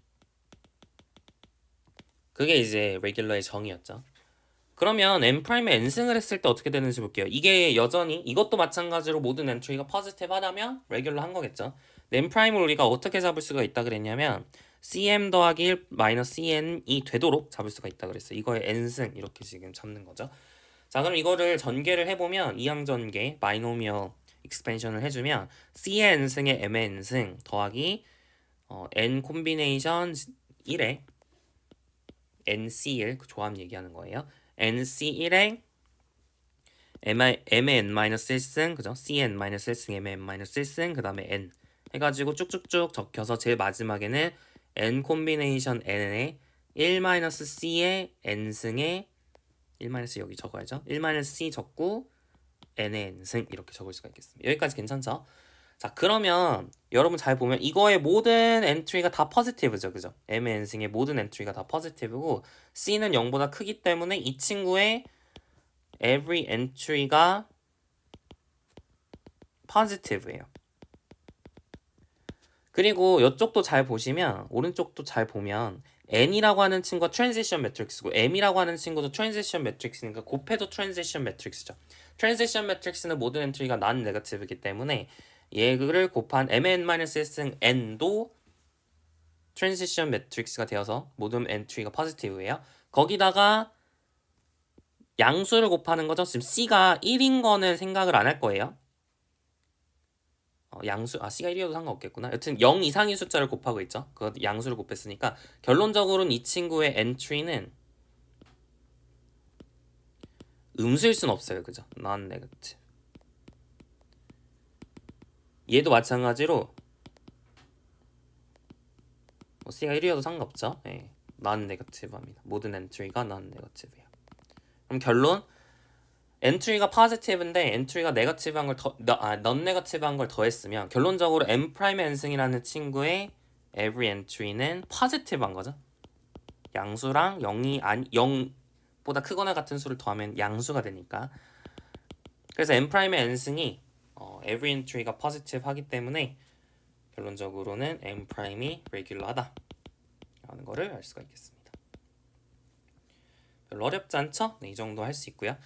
그게 이제 레귤러의 정의였죠. 그러면 M 프라임의 n승을 했을 때 어떻게 되는지 볼게요. 이게 여전히 이것도 마찬가지로 모든 엔트리가 포지티브 하다면 레귤러 한 거겠죠. M 프라임을 우리가 어떻게 잡을 수가 있다 그랬냐면 cm 더하기 1 마이너스 cn이 되도록 잡을 수가 있다 그랬어요. 이거의 n승 이렇게 지금 잡는 거죠. 자, 그럼 이거를 전개를 해보면 이항전개 바이노미얼 익스펜션을 해주면 c의 n승의 m의 n승 더하기 n 콤비네이션 1에 NC1 그 조합 얘기하는 거예요. NC1에 M의 n-1승 그죠? Cn-1승 M의 n-1승 그 다음에 n 해가지고 쭉쭉쭉 적혀서 제일 마지막에는 n 콤비네이션 n에 1-c의 n승에 1- 여기 적어야죠. 1-c 적고 n의 n승 이렇게 적을 수가 있겠습니다. 여기까지 괜찮죠? 자, 그러면 여러분 잘 보면 이거의 모든 엔트리가 다 포지티브죠. 그죠? M의 n승의 모든 엔트리가 다 포지티브고 C는 0보다 크기 때문에 이 친구의 every entry가 positive예요. 그리고 이쪽도 잘 보시면 오른쪽도 잘 보면 n이라고 하는 친구가 트랜지션 매트릭스고 m이라고 하는 친구도 트랜지션 매트릭스니까 곱해도 트랜지션 매트릭스죠. 트랜지션 매트릭스는 모든 엔트리가 난 네거티브이기 때문에 얘를 곱한 mn-s승 n도 트랜지션 매트릭스가 되어서 모든 엔트리가 포지티브예요. 거기다가 양수를 곱하는 거죠. 지금 C가 1인 거는 생각을 안 할 거예요. C가 1이어도 상관없겠구나. 여튼 0 이상의 숫자를 곱하고 있죠. 그 양수를 곱했으니까 결론적으로는 이 친구의 엔트리는 음수일 순 없어요. 그죠? non-negative. 얘도 마찬가지로 C가 1이어도 상관없죠. 네. non-negative 합니다. 모든 엔트리가 non-negative예요. 그럼 결론 엔트리가 포지티브인데 엔트리가 네거티브한 걸 non 네거티브한 걸 더했으면 결론적으로 M 프라임 n승이라는 친구의 every entry는 positive한 거죠. 양수랑 0보다 크거나 같은 수를 더하면 양수가 되니까. 그래서 M 프라임의 n승이 every entry가 positive 하기 때문에 결론적으로는 M 프라임이 regular하다 라는 거를 알 수가 있겠습니다. 별로 어렵지 않죠? 네, 이 정도 할 수 있고요.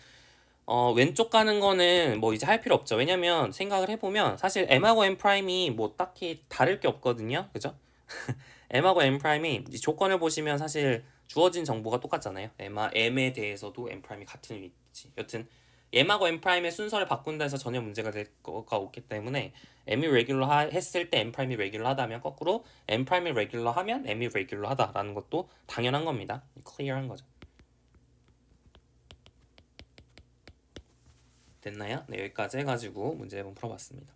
왼쪽 가는 거는 뭐 이제 할 필요 없죠. 왜냐면 생각을 해보면 사실 M하고 M 프라임이 뭐 딱히 다를 게 없거든요. 그죠? M하고 M 프라임이 조건을 보시면 사실 주어진 정보가 똑같잖아요. M에 대해서도 M 프라임이 같은 위치. 여튼 M하고 M 프라임의 순서를 바꾼다 해서 전혀 문제가 될 거가 없기 때문에 M이 레귤러 했을 때 M 프라임이 레귤러 하다면 거꾸로 M 프라임이 레귤러 하면 M이 레귤러 하다라는 것도 당연한 겁니다. 클리어한 거죠. 됐나요? 네, 여기까지 해가지고 문제 한번 풀어봤습니다.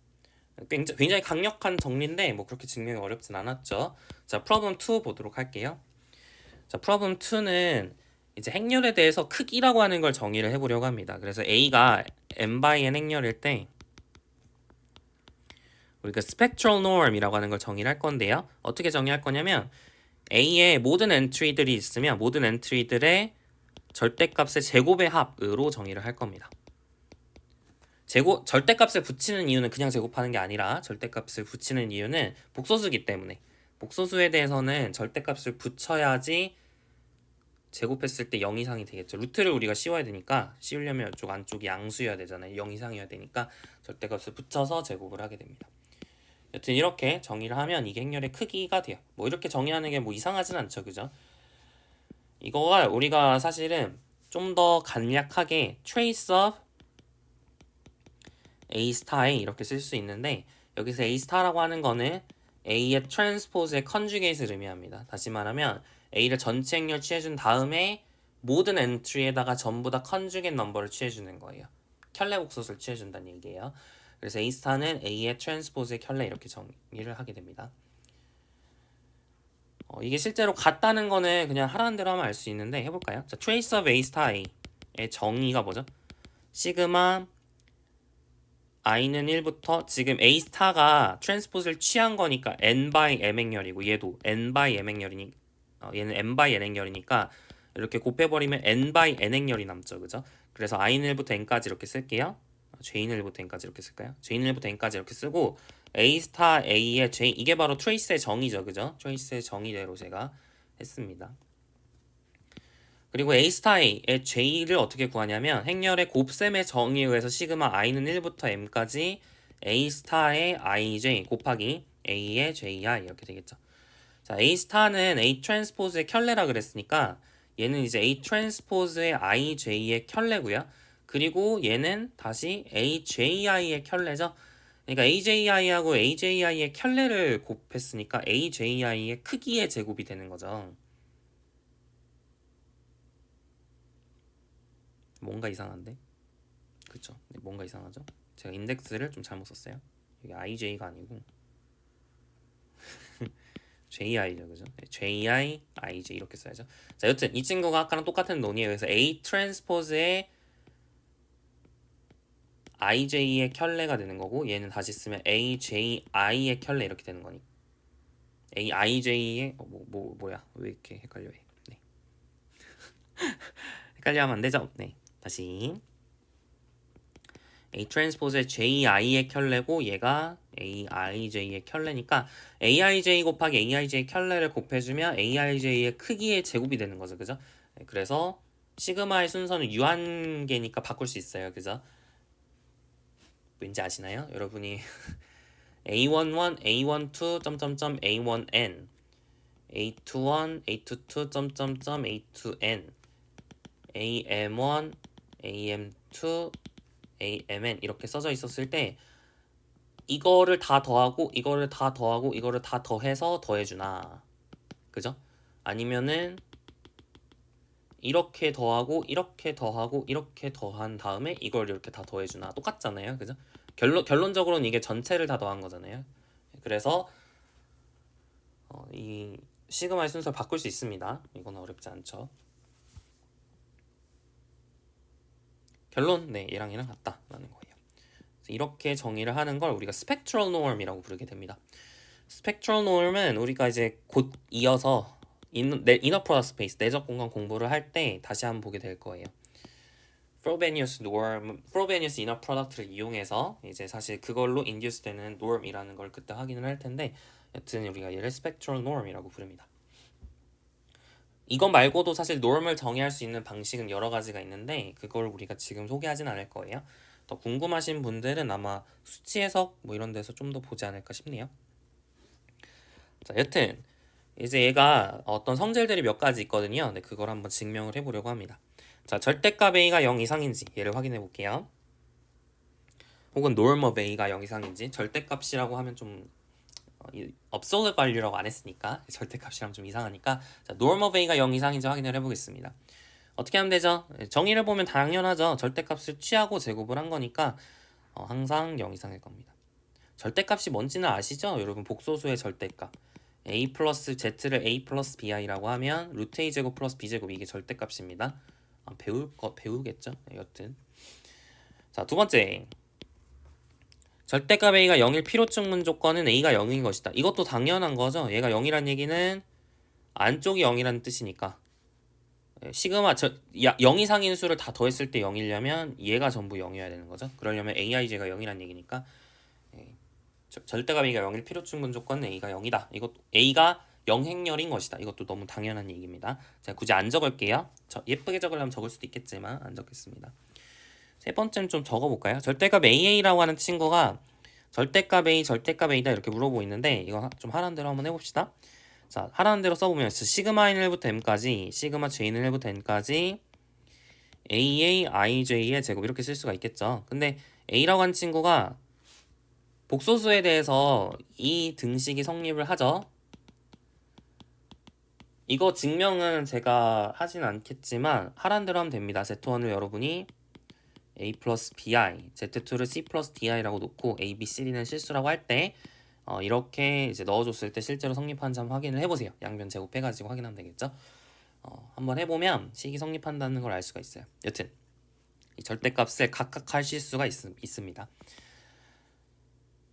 굉장히 강력한 정리인데 뭐 그렇게 증명이 어렵진 않았죠. 자, 프로블럼 2 보도록 할게요. 자, 프로블럼 2는 이제 행렬에 대해서 크기라고 하는 걸 정의를 해보려고 합니다. 그래서 A가 n by n 행렬일 때 우리가 spectral norm이라고 하는 걸 정의를 할 건데요. 어떻게 정의할 거냐면 A에 모든 엔트리들이 있으면 모든 엔트리들의 절대값의 제곱의 합으로 정의를 할 겁니다. 절대값을 붙이는 이유는 그냥 제곱하는 게 아니라 절대값을 붙이는 이유는 복소수기 때문에 복소수에 대해서는 절대값을 붙여야지 제곱했을 때 0 이상이 되겠죠. 루트를 우리가 씌워야 되니까 씌우려면 이쪽 안쪽이 양수여야 되잖아요. 0 이상이어야 되니까 절대값을 붙여서 제곱을 하게 됩니다. 여튼 이렇게 정의를 하면 이게 행렬의 크기가 돼요. 뭐 이렇게 정의하는 게 뭐 이상하진 않죠. 그죠? 이거가 우리가 사실은 좀 더 간략하게 trace of A 스타에 이렇게 쓸 수 있는데 여기서 A 스타라고 하는 거는 A의 트랜스포즈의 컨주게이트를 의미합니다. 다시 말하면 A를 전체 행렬 취해준 다음에 모든 엔트리에다가 전부 다 컨주게이트 넘버를 취해주는 거예요. 켤레 복소수를 취해준다는 얘기예요. 그래서 A 스타는 A의 트랜스포즈의 켤레 이렇게 정의를 하게 됩니다. 이게 실제로 같다는 거는 그냥 하라는 대로 하면 알 수 있는데 해볼까요? 자, trace of A 스타 A의 정의가 뭐죠? 시그마 i는 1부터 지금 A 스타가 트랜스포즈를 취한 거니까 n by m 행렬이고 얘도 n by m 행렬이니 얘는 n by n 행렬이니까 이렇게 곱해버리면 n by n 행렬이 남죠, 그죠? 그래서 i는 1부터 n까지 이렇게 쓸게요. j는 1부터 n까지 이렇게 쓸까요? j는 1부터 n까지 이렇게 쓰고 A 스타 A의 j 이게 바로 트레이스의 정의죠, 그죠? 트레이스의 정의대로 제가 했습니다. 그리고 A 스타 A의 J를 어떻게 구하냐면 행렬의 곱셈의 정의에 의해서 시그마 i는 1부터 m까지 A 스타의 ij 곱하기 A의 ji 이렇게 되겠죠. 자, A 스타는 A 트랜스포즈의 켤레라 그랬으니까 얘는 이제 A 트랜스포즈의 ij의 켤레고요. 그리고 얘는 다시 AJI의 켤레죠. 그러니까 AJI하고 AJI의 켤레를 곱했으니까 AJI의 크기의 제곱이 되는 거죠. 뭔가 이상한데? 그쵸? 네, 뭔가 이상하죠? 제가 인덱스를 좀 잘못 썼어요. 이게 IJ가 아니고 JI죠, 그죠? 네, JI, IJ 이렇게 써야죠. 자, 여튼 이 친구가 아까랑 똑같은 논의에 의해서 A 트랜스포즈의 IJ의 켤레가 되는 거고 얘는 다시 쓰면 AJI의 켤레 이렇게 되는 거니. AIJ의 뭐야? 왜 이렇게 헷갈려 해? 네. 헷갈려 하면 안 되죠? 네. 다시 A 트랜스포즈의 JI의 켤레고 얘가 AIJ의 켤레니까 AIJ 곱하기 AIJ 켤레를 곱해주면 AIJ의 크기의 제곱이 되는 거죠, 그죠? 네, 그래서 시그마의 순서는 유한계니까 바꿀 수 있어요, 그죠? 왠지 아시나요? 여러분이 A11, A12, 점점점 A1N, A21, A22, 점점점 A2N, AM1, AM2, AMN 이렇게 써져 있었을 때 이거를 다 더하고 이거를 다 더하고 이거를 다 더해서 더해주나, 그죠? 아니면은 이렇게 더하고 이렇게 더하고 이렇게 더한 다음에 이걸 이렇게 다 더해주나, 똑같잖아요, 그죠? 결론적으로는 이게 전체를 다 더한 거잖아요. 그래서 이 시그마의 순서를 바꿀 수 있습니다. 이건 어렵지 않죠. 결론, 네, 얘랑 얘랑 같다라는 거예요. 이렇게 정의를 하는 걸 우리가 spectral norm이라고 부르게 됩니다. spectral norm은 우리가 이제 곧 이어서 inner product space, 내적 공간 공부를 할 때 다시 한번 보게 될 거예요. Frobenius norm, Frobenius inner product를 이용해서 이제 사실 그걸로 induce 되는 norm이라는 걸 그때 확인을 할 텐데 여튼 우리가 얘를 spectral norm이라고 부릅니다. 이거 말고도 사실 norm을 정의할 수 있는 방식은 여러 가지가 있는데 그걸 우리가 지금 소개하진 않을 거예요. 더 궁금하신 분들은 아마 수치 해석 뭐 이런 데서 좀 더 보지 않을까 싶네요. 자, 여튼 이제 얘가 어떤 성질들이 몇 가지 있거든요. 근데 그걸 한번 증명을 해보려고 합니다. 자, 절대값 A가 0 이상인지 얘를 확인해 볼게요. 혹은 norm of A가 0 이상인지. 절대값이라고 하면 좀 absolute value라고 안 했으니까 절대값이라면 좀 이상하니까 자, norm of A가 0 이상인지 확인을 해보겠습니다. 어떻게 하면 되죠? 정의를 보면 당연하죠. 절대값을 취하고 제곱을 한 거니까 항상 0 이상일 겁니다. 절대값이 뭔지는 아시죠? 여러분 복소수의 절대값 a 플러스 z를 a 플러스 bi라고 하면 루트 a 제곱 플러스 b 제곱 이게 절대값입니다. 배우겠죠? 여튼 자, 두 번째 절대값 a가 0일 필요충분 조건은 a가 0인 것이다. 이것도 당연한 거죠. 얘가 0이란 얘기는 안쪽이 0이라는 뜻이니까. 시그마 0 이상인 수를 다 더했을 때 0이려면 얘가 전부 0이어야 되는 거죠. 그러려면 aij가 0이란 얘기니까 절대값 a가 0일 필요충분 조건은 a가 0이다. 이것도 a가 0행렬인 것이다. 이것도 너무 당연한 얘기입니다. 제가 굳이 안 적을게요. 예쁘게 적으려면 적을 수도 있겠지만 안 적겠습니다. 세 번째는 좀 적어볼까요? 절대값 AA라고 하는 친구가 절대값 A, 절대값 A다 이렇게 물어보고 있는데 이거 좀 하라는 대로 한번 해봅시다. 자, 하라는 대로 써보면 시그마 N1부터 M까지 시그마 J는 1부터 N까지 AA, IJ의 제곱 이렇게 쓸 수가 있겠죠. 근데 A라고 하는 친구가 복소수에 대해서 이 등식이 성립을 하죠. 이거 증명은 제가 하진 않겠지만 하라는 대로 하면 됩니다. Z1을 여러분이 A 플러스 BI, Z2를 C 플러스 DI라고 놓고 A, B, C는 실수라고 할 때 이렇게 이제 넣어줬을 때 실제로 성립하는지 한번 확인을 해보세요. 양변 제곱해가지고 확인하면 되겠죠. 한번 해보면 식이 성립한다는 걸 알 수가 있어요. 여튼 이 절대값을 각각 할 실수가 있습니다.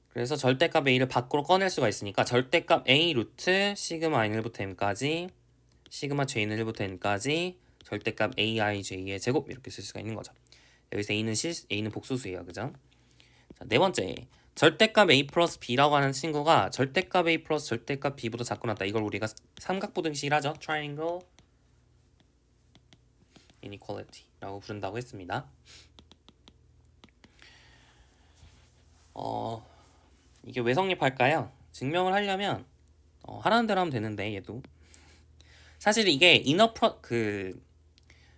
그래서 절대값 A를 밖으로 꺼낼 수가 있으니까 절대값 A 루트 시그마 N1부터 M까지 시그마 J는 1부터 N까지 절대값 AIJ의 제곱 이렇게 쓸 수가 있는 거죠. 여기서 A는 복수수예요. 그죠? 자, 네 번째 절대값 A 플러스 B라고 하는 친구가 절대값 A 플러스 절대값 B보다 작고 낮다. 이걸 우리가 삼각부등식이라 하죠. Triangle Inequality라고 부른다고 했습니다. 이게 왜 성립할까요? 증명을 하려면 하라는 대로 하면 되는데 얘도 사실 이게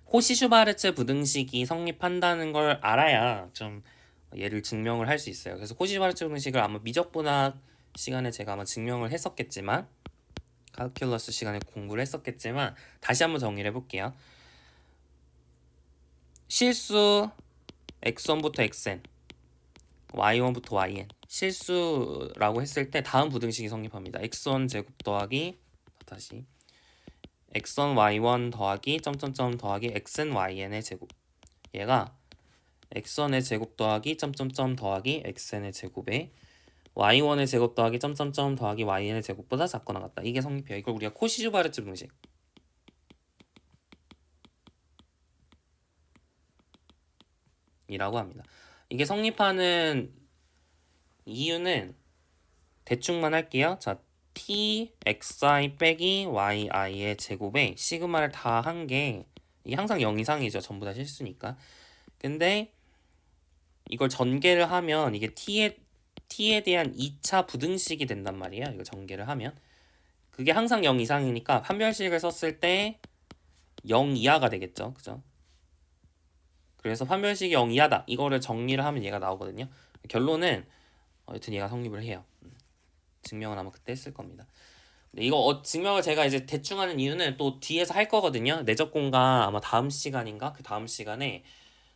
코시-슈바르츠 부등식이 성립한다는 걸 알아야 좀 얘를 증명을 할 수 있어요. 그래서 코시-슈바르츠 부등식을 아마 미적분학 시간에 제가 아마 증명을 했었겠지만 칼큘러스 시간에 공부를 했었겠지만 다시 한번 정리를 해볼게요. 실수 x1부터 xn y1부터 yn 실수라고 했을 때 다음 부등식이 성립합니다. x1 제곱 더하기 다시 x1 y1 더하기 점점점 더하기 xn yn의 제곱 얘가 x1의 제곱 더하기 점점점 더하기 xn의 제곱에 y1의 제곱 더하기 점점점 더하기 yn의 제곱보다 작거나 같다. 이게 성립해요. 이걸 우리가 코시-슈바르츠 부등식 이라고 합니다. 이게 성립하는 이유는 대충만 할게요. 자, t xi 빼기 yi의 제곱에 시그마를 다 한 게 이게 항상 0 이상이죠. 전부 다 실수니까. 근데 이걸 전개를 하면 이게 t에 대한 2차 부등식이 된단 말이에요. 이거 전개를 하면 그게 항상 0 이상이니까 판별식을 썼을 때 0 이하가 되겠죠. 그죠? 그래서 판별식이 0 이하다. 이거를 정리를 하면 얘가 나오거든요. 결론은 여튼 얘가 성립을 해요. 증명은 아마 그때 했을 겁니다. 근데 이거 증명을 제가 이제 대충 하는 이유는 또 뒤에서 할 거거든요. 내적 공간 아마 다음 시간인가 그 다음 시간에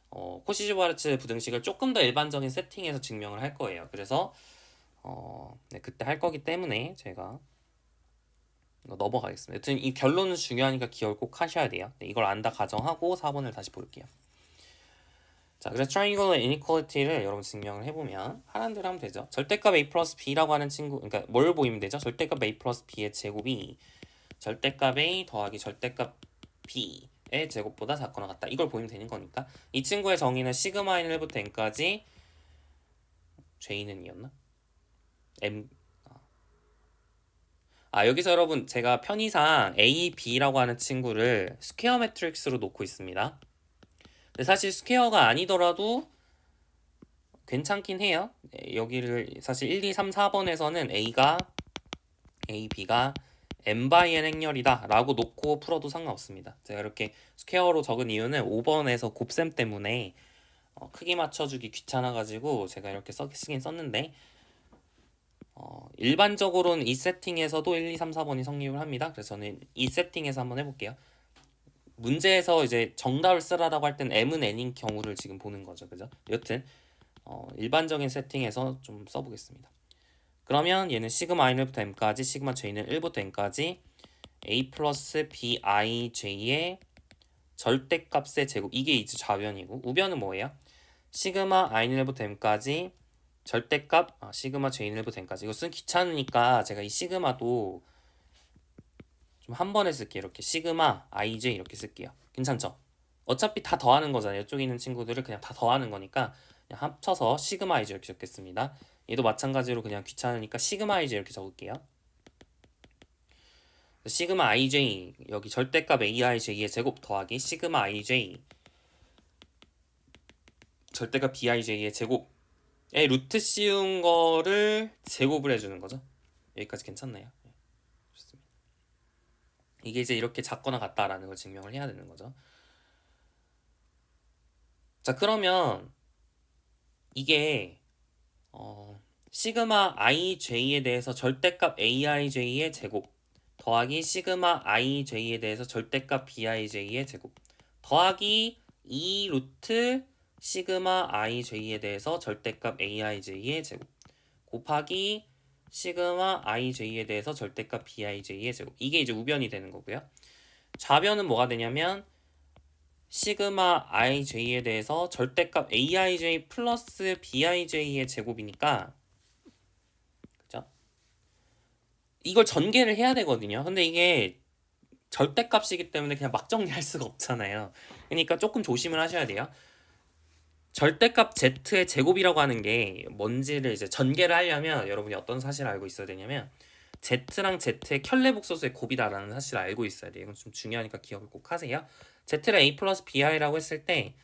코시-슈바르츠 부등식을 조금 더 일반적인 세팅에서 증명을 할 거예요. 그래서 네, 그때 할 거기 때문에 제가 이거 넘어가겠습니다. 여튼 이 결론은 중요하니까 기억을 꼭 하셔야 돼요. 네, 이걸 안다 가정하고 4번을 다시 볼게요. 자, 그래서 triangle inequality를 여러분 증명을 해보면 하라는 대로 하면 되죠. 절대값 a 플러스 b라고 하는 친구, 그러니까 뭘 보이면 되죠? 절대값 a 플러스 b의 제곱이 절대값 a 더하기 절대값 b의 제곱보다 작거나 같다. 이걸 보이면 되는 거니까 이 친구의 정의는 시그마 N1부터 N까지 J는 이었나? 여기서 여러분 제가 편의상 a, b라고 하는 친구를 스퀘어 매트릭스로 놓고 있습니다. 근데 사실 스퀘어가 아니더라도 괜찮긴 해요. 여기를 사실 1, 2, 3, 4번에서는 A, B가 M by N 행렬이다 라고 놓고 풀어도 상관없습니다. 제가 이렇게 스퀘어로 적은 이유는 5번에서 곱셈 때문에 크기 맞춰주기 귀찮아가지고 제가 이렇게 쓰긴 썼는데 일반적으로는 이 세팅에서도 1, 2, 3, 4번이 성립을 합니다. 그래서 저는 이 세팅에서 한번 해볼게요. 문제에서 이제 정답을 쓰라고 할 때는 M은 N인 경우를 지금 보는 거죠. 그죠? 여튼 일반적인 세팅에서 좀 써보겠습니다. 그러면 얘는 시그마 N부터 M까지 시그마 J는 1부터 N까지 A 플러스 BIJ의 절대값의 제곱 이게 이제 좌변이고 우변은 뭐예요? 시그마 N1부터 M까지 절대값 시그마 J1부 덴까지. 이거 쓰기 귀찮으니까 제가 이 시그마도 좀 한 번에 쓸게요. 이렇게 시그마 IJ 이렇게 쓸게요. 괜찮죠? 어차피 다 더하는 거잖아요. 이쪽에 있는 친구들을 그냥 다 더하는 거니까 그냥 합쳐서 시그마 IJ 이렇게 적겠습니다. 얘도 마찬가지로 그냥 귀찮으니까 시그마 IJ 이렇게 적을게요. 시그마 IJ 여기 절대값 AIJ의 제곱 더하기 시그마 IJ 절대값 BIJ의 제곱에 루트 씌운 거를 제곱을 해주는 거죠. 여기까지 괜찮나요? 네, 좋습니다. 이게 이제 이렇게 작거나 같다라는 걸 증명을 해야 되는 거죠. 자, 그러면 이게 시그마 IJ에 대해서 절대값 AIJ의 제곱 더하기 시그마 IJ에 대해서 절대값 BIJ의 제곱 더하기 2 루트 시그마 IJ에 대해서 절대값 AIJ의 제곱 곱하기 시그마 IJ에 대해서 절대값 BIJ의 제곱. 이게 이제 우변이 되는 거고요. 좌변은 뭐가 되냐면 시그마 IJ에 대해서 절대값 AIJ 플러스 BIJ의 제곱이니까 그죠? 이걸 전개를 해야 되거든요. 근데 이게 절대값이기 때문에 그냥 막 정리할 수가 없잖아요. 그러니까 조금 조심을 하셔야 돼요. 절대값 z의 제곱이라고 하는 게 뭔지를 이제 전개를 하려면 여러분이 어떤 사실을 알고 있어야 되냐면 z랑 z의 켤레복소수의 곱이다라는 사실을 알고 있어야 돼요. 이건 좀 중요하니까 기억을 꼭 하세요. z를 a 플러스 bi라고 했을 때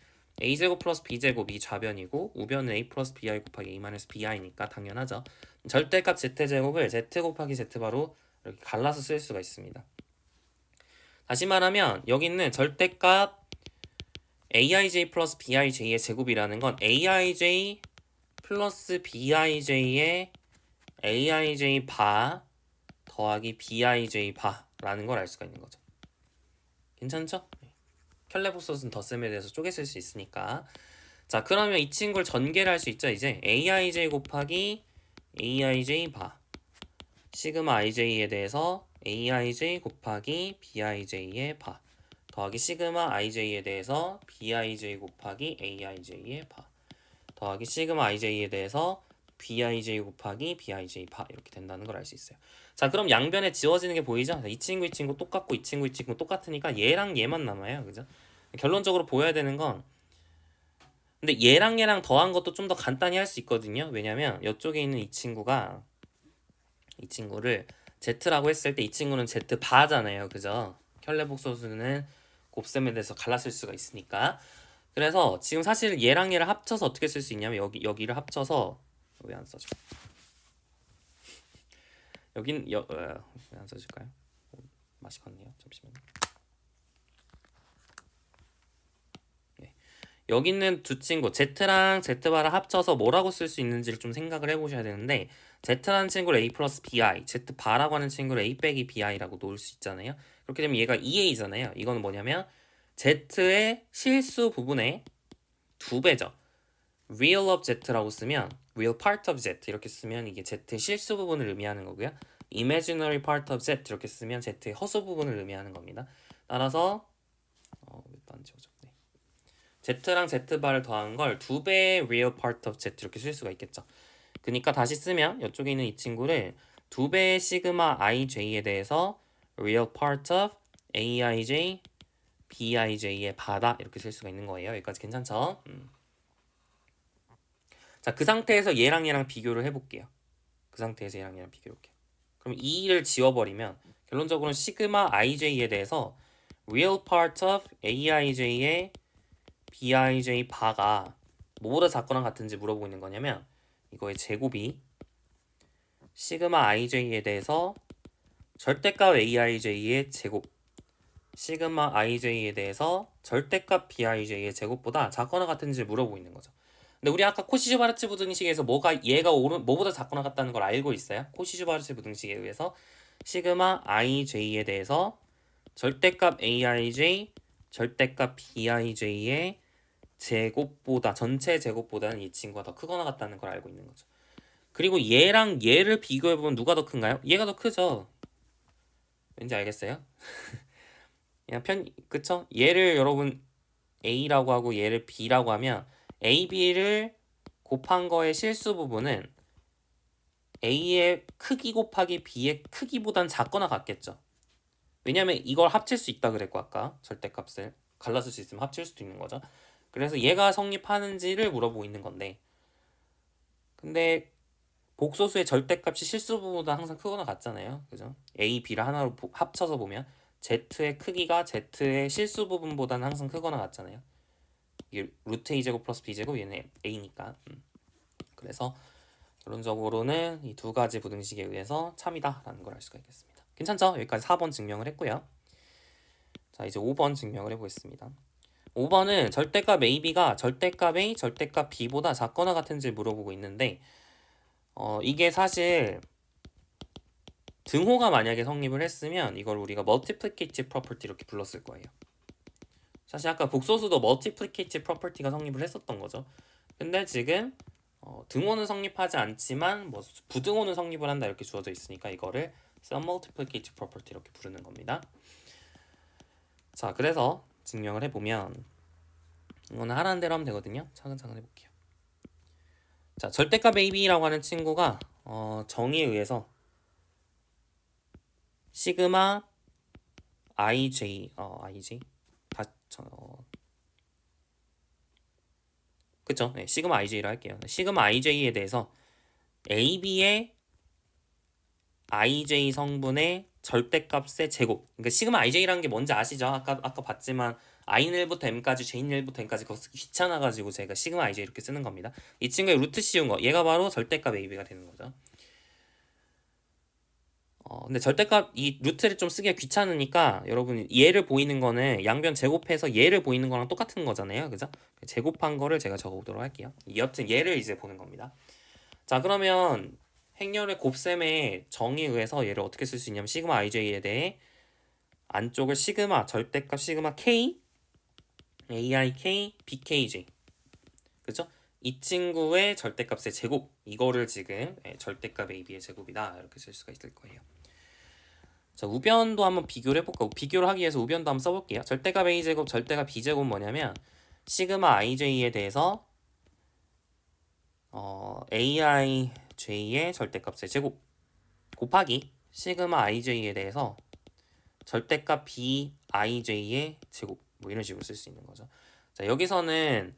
a제곱 플러스 b제곱이 좌변이고 우변은 a 플러스 bi 곱하기 a 마이너스 bi니까 당연하죠. 절대값 z제곱을 z 곱하기 z바로 이렇게 갈라서 쓸 수가 있습니다. 다시 말하면 여기 있는 절대값 aij 플러스 bij의 제곱이라는 건 aij 플러스 bij의 aij 바 더하기 bij 바라는 걸 알 수가 있는 거죠. 괜찮죠? 켤레복소수는 덧셈에 대해서 쪼개 쓸 수 있으니까. 자, 그러면 이 친구를 전개를 할 수 있죠. 이제 aij 곱하기 aij 바 시그마 ij에 대해서 aij 곱하기 bij의 바 더하기 시그마 ij에 대해서 bij 곱하기 aij의 바 더하기 시그마 ij에 대해서 bij 곱하기 bij 바 이렇게 된다는 걸 알 수 있어요. 자, 그럼 양변에 지워지는 게 보이죠? 이 친구 똑같고 이 친구 똑같으니까 얘랑 얘만 남아요. 그죠? 결론적으로 보여야 되는 건 근데 얘랑 더한 것도 좀 더 간단히 할 수 있거든요. 왜냐면 이쪽에 있는 이 친구가 이 친구를 z라고 했을 때 이 친구는 z 바잖아요. 그죠? 켤레복소수는 곱셈에 대해서 갈라쓸 수가 있으니까. 그래서 지금 사실 얘랑 얘를 합쳐서 어떻게 쓸 수 있냐면 여기를 합쳐서 왜 안 써져? 여긴 왜 안 써질까요? 맛이 갔네요. 잠시만요. 네. 여기 있는 두 친구 z랑 z바를 합쳐서 뭐라고 쓸 수 있는지를 좀 생각을 해보셔야 되는데 z라는 친구를 a 플러스 bi, z바라고 하는 친구를 a 빼기 bi라고 놓을 수 있잖아요. 그렇게 되면 얘가 2a잖아요. 이거는 뭐냐면 z의 실수 부분의 2배죠. real of z라고 쓰면 real part of z 이렇게 쓰면 이게 z의 실수 부분을 의미하는 거고요. imaginary part of z 이렇게 쓰면 z의 허수 부분을 의미하는 겁니다. 따라서 안 지워졌네. z랑 z바를 더한 걸 2배의 real part of z 이렇게 쓸 수가 있겠죠. 그러니까 다시 쓰면 이쪽에 있는 이 친구를 2배의 시그마 ij에 대해서 real part of aij bij의 바다 이렇게 쓸 수가 있는 거예요. 여기까지 괜찮죠? 자, 그 상태에서 얘랑 비교를 해볼게요. 그 상태에서 얘랑 비교해 볼게요. 그럼 2를 지워버리면 결론적으로는 시그마 ij에 대해서 real part of aij의 bij 바가 뭐보다 작거나 같은지 물어보고 있는 거냐면 이거의 제곱이 시그마 ij에 대해서 절대값 aij의 제곱 시그마 ij에 대해서 절대값 bij의 제곱보다 작거나 같은지 물어보고 있는 거죠. 근데 우리 아까 코시슈바르츠 부등식에서 얘가 뭐보다 작거나 같다는 걸 알고 있어요. 코시슈바르츠 부등식에 의해서 시그마 ij에 대해서 절대값 aij, 절대값 bij의 제곱보다 전체 제곱보다는 이 친구가 더 크거나 같다는 걸 알고 있는 거죠. 그리고 얘랑 얘를 비교해보면 누가 더 큰가요? 얘가 더 크죠. 왠지 알겠어요? 그냥 그쵸? 얘를 여러분 A라고 하고 얘를 B라고 하면 A, B를 곱한 거의 실수 부분은 A의 크기 곱하기 B의 크기보단 작거나 같겠죠. 왜냐면 이걸 합칠 수 있다 그랬고 아까 절대값을 갈라쓸 수 있으면 합칠 수도 있는 거죠. 그래서 얘가 성립하는지를 물어보고 있는 건데, 근데 복소수의 절대값이 실수 부분보다 항상 크거나 같잖아요. 그죠? A, B를 하나로 합쳐서 보면 Z의 크기가 Z의 실수 부분보다는 항상 크거나 같잖아요. 이게 루트 A제곱 플러스 B제곱 얘는 A니까. 그래서 결론적으로는 이 두 가지 부등식에 의해서 참이다라는 걸 알 수가 있겠습니다. 괜찮죠? 여기까지 4번 증명을 했고요. 자, 이제 5번 증명을 해보겠습니다. 5번은 절대값 AB가 절대값 A, 절대값 B보다 작거나 같은지 물어보고 있는데, 이게 사실 등호가 만약에 성립을 했으면 이걸 우리가 multiplicative property 이렇게 불렀을 거예요. 사실 아까 복소수도 multiplicative property가 성립을 했었던 거죠. 근데 지금 등호는 성립하지 않지만 뭐 부등호는 성립을 한다 이렇게 주어져 있으니까 이거를 sum multiplicative property 이렇게 부르는 겁니다. 자, 그래서 증명을 해보면 이거는 하라는 대로 하면 되거든요. 차근차근 해볼게요. 자, 절대값 AB라고 하는 친구가 정의에 의해서 시그마 IJ 그쵸? 네, 시그마 IJ로 할게요. 시그마 IJ에 대해서 AB의 IJ 성분의 절대값의 제곱. 그러니까 시그마 IJ라는 게 뭔지 아시죠? 아까 봤지만 I는 1부터 M까지, J는 1부터 M까지 그거 쓰기 귀찮아가지고 제가 시그마 IJ 이렇게 쓰는 겁니다. 이 친구의 루트 씌운 거, 얘가 바로 절대값 AB가 되는 거죠. 근데 절대값 이 루트를 좀 쓰기가 귀찮으니까 여러분 얘를 보이는 거는 양변 제곱해서 얘를 보이는 거랑 똑같은 거잖아요. 그죠? 제곱한 거를 제가 적어보도록 할게요. 여튼 얘를 이제 보는 겁니다. 자, 그러면 행렬의 곱셈의 정의에 의해서 얘를 어떻게 쓸 수 있냐면 시그마 IJ에 대해 안쪽을 시그마 절대값 시그마 K AIK BKJ 그죠? 이 친구의 절대값의 제곱 이거를 지금 절대값 AB의 제곱이다 이렇게 쓸 수가 있을 거예요. 자, 우변도 한번 비교를 해볼까? 비교를 하기 위해서 우변도 한번 써볼게요. 절대값 A제곱, 절대값 B제곱 뭐냐면 시그마 IJ에 대해서 AIJ의 절대값의 제곱 곱하기 시그마 IJ에 대해서 절대값 BIJ의 제곱 뭐 이런 식으로 쓸 수 있는 거죠. 자, 여기서는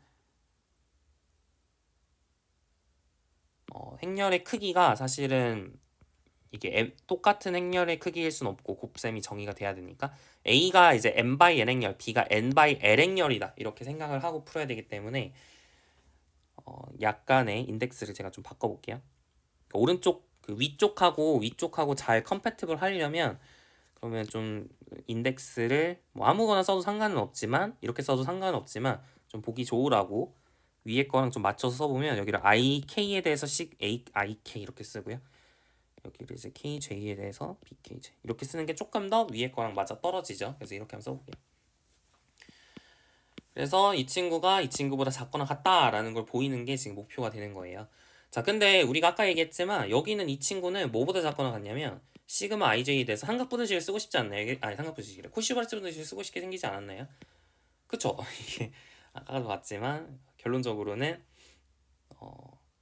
행렬의 크기가 사실은 이게 똑같은 행렬의 크기일 순 없고 곱셈이 정의가 돼야 되니까 A가 이제 n by n 행렬, B가 n by l 행렬이다 이렇게 생각을 하고 풀어야 되기 때문에 약간의 인덱스를 제가 좀 바꿔볼게요. 오른쪽 그 위쪽하고 잘 컴패티블 하려면 그러면 좀 인덱스를 뭐 아무거나 써도 상관은 없지만 이렇게 써도 상관은 없지만 좀 보기 좋으라고 위에 거랑 좀 맞춰서 써보면 여기를 IK에 대해서 IK 이렇게 쓰고요. 여기를 이제 KJ에 대해서 BKJ 이렇게 쓰는 게 조금 더 위에 거랑 맞아 떨어지죠. 그래서 이렇게 한번 써볼게요. 그래서 이 친구가 이 친구보다 작거나 같다라는 걸 보이는 게 지금 목표가 되는 거예요. 자, 근데 우리가 아까 얘기했지만 여기는 이 친구는 뭐보다 작거나 같냐면 시그마 IJ에 대해서 삼각부등식을 쓰고 싶지 않나요? 아니 삼각부등식이래. 코시브라츠 부등식을 쓰고 싶게 생기지 않았나요? 그쵸? 이게 아까도 봤지만 결론적으로는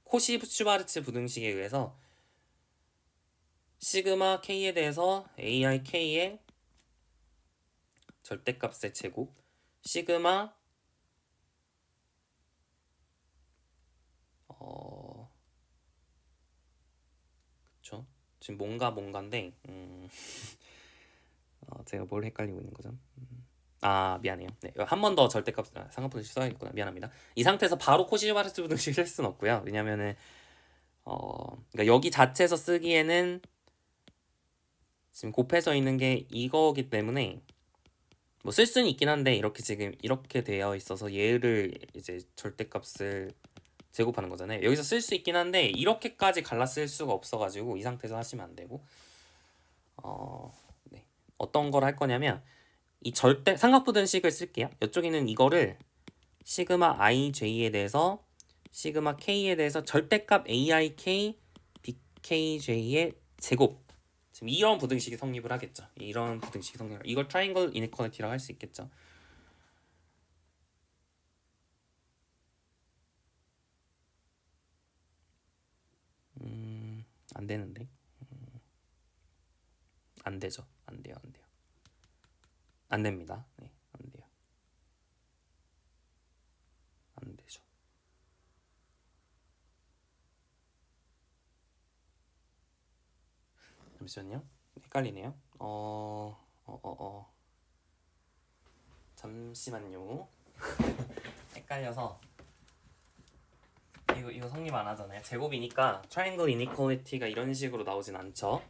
코시슈바르츠 부등식에 의해서 시그마 K에 대해서 AIK의 절대값의 제곱 시그마 그쵸? 지금 뭔가인데 제가 뭘 헷갈리고 있는 거죠? 미안해요. 네, 한 번 더 절대값 상관분식 써야겠구나. 미안합니다. 이 상태에서 바로 코시바르츠 부등식 쓸 수는 없고요. 왜냐면은 그러니까 여기 자체에서 쓰기에는 지금 곱해져 있는 게 이거기 때문에 뭐 쓸 수는 있긴 한데 이렇게 지금 이렇게 되어 있어서 얘를 이제 절대값을 제곱하는 거잖아요. 여기서 쓸 수 있긴 한데 이렇게까지 갈라 쓸 수가 없어가지고 이 상태에서 하시면 안 되고 네. 어떤 걸 할 거냐면 이 절대 삼각부등식을 쓸게요. 이쪽에는 이거를 시그마 IJ에 대해서 시그마 K에 대해서 절대값 AIK BKJ의 제곱 지금 이런 부등식이 성립을 하겠죠. 이런 부등식이 성립을 이걸 트라이앵글 이니퀄리티라고 할 수 있겠죠. 안 되는데. 안 되죠. 안 돼요. 안 돼요. 안 됩니다. 네, 안 돼요. 안 되죠. 잠시만요. 헷갈리네요. 잠시만요. 헷갈려서 이거 성립 안 하잖아요. 제곱이니까 트라이앵글 이니퀄리티가 이런 식으로 나오진 않죠.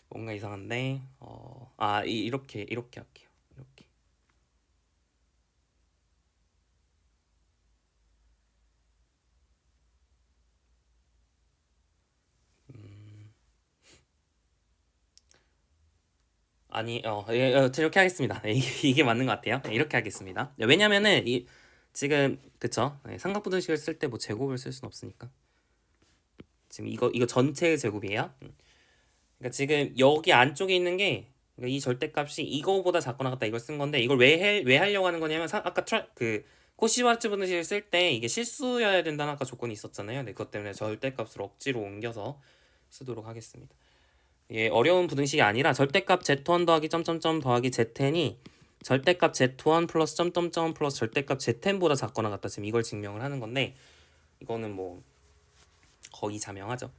뭔가 이상한데 이렇게 할게요. 이렇게. 아니 이렇게 하겠습니다. 네, 이게 맞는 것 같아요. 네, 이렇게 하겠습니다. 네, 왜냐면은 지금 그쵸? 네, 삼각부등식을 쓸 때 뭐 제곱을 쓸 수는 없으니까. 지금 이거 전체의 제곱이에요. 그러니까 지금 여기 안쪽에 있는 게 그러니까 이 절대값이 이거보다 작거나 같다 이걸 쓴 건데 이걸 왜 하려고 하는 거냐면 아까 코시바르츠 분식을 쓸 때 이게 실수여야 된다는 아까 조건이 있었잖아요. 네, 그것 때문에 절대값을 억지로 옮겨서 쓰도록 하겠습니다. 예, 어려운 부등식이 아니라 절대값 z1 더하기 점점점 더하기 zn이 절대값 z1 플러스 점점점 플러스 절대값 zn보다 작거나 같다. 지금 이걸 증명을 하는 건데 이거는 뭐 거의 자명하죠.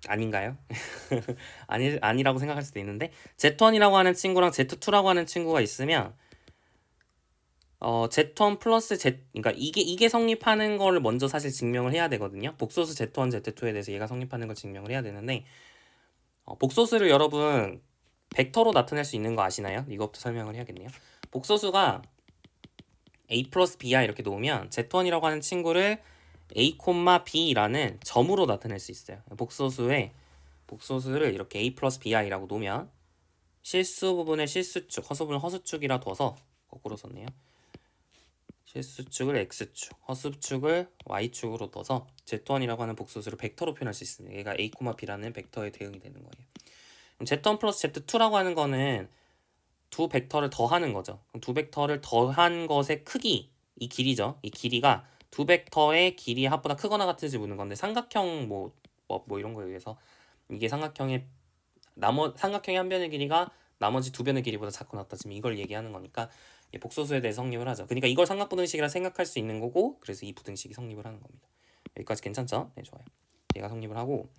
아닌가요? 아니라고 생각할 수도 있는데 Z1이라고 하는 친구랑 Z2라고 하는 친구가 있으면 Z1 플러스 그러니까 이게 성립하는 걸 먼저 사실 증명을 해야 되거든요. 복소수 Z1, Z2에 대해서 얘가 성립하는 걸 증명을 해야 되는데 복소수를 여러분 벡터로 나타낼 수 있는 거 아시나요? 이것부터 설명을 해야겠네요. 복소수가 A 플러스 B야 이렇게 놓으면 Z1이라고 하는 친구를 A, B라는 점으로 나타낼 수 있어요. 복소수를 이렇게 A 플러스 BI라고 놓으면 실수 부분을 실수축, 허수 부분을 허수축이라 둬서 거꾸로 썼네요. 실수축을 X축, 허수축을 Y축으로 둬서 Z1이라고 하는 복소수를 벡터로 표현할 수 있습니다. 얘가 A, B라는 벡터에 대응이 되는 거예요. 그럼 Z1 플러스 Z2라고 하는 거는 두 벡터를 더하는 거죠. 그럼 두 벡터를 더한 것의 크기, 이 길이죠. 이 길이가 두 벡터의 길이의 합보다 크거나 같은지 묻는 건데 삼각형 뭐 이런 거에 의해서 이게 삼각형의 한 변의 길이가 나머지 두 변의 길이보다 작거나 같다. 지금 이걸 얘기하는 거니까 복소수에 대해 성립을 하죠. 그러니까 이걸 삼각부등식이라 생각할 수 있는 거고 그래서 이 부등식이 성립을 하는 겁니다. 여기까지 괜찮죠? 네, 좋아요. 얘가 성립을 하고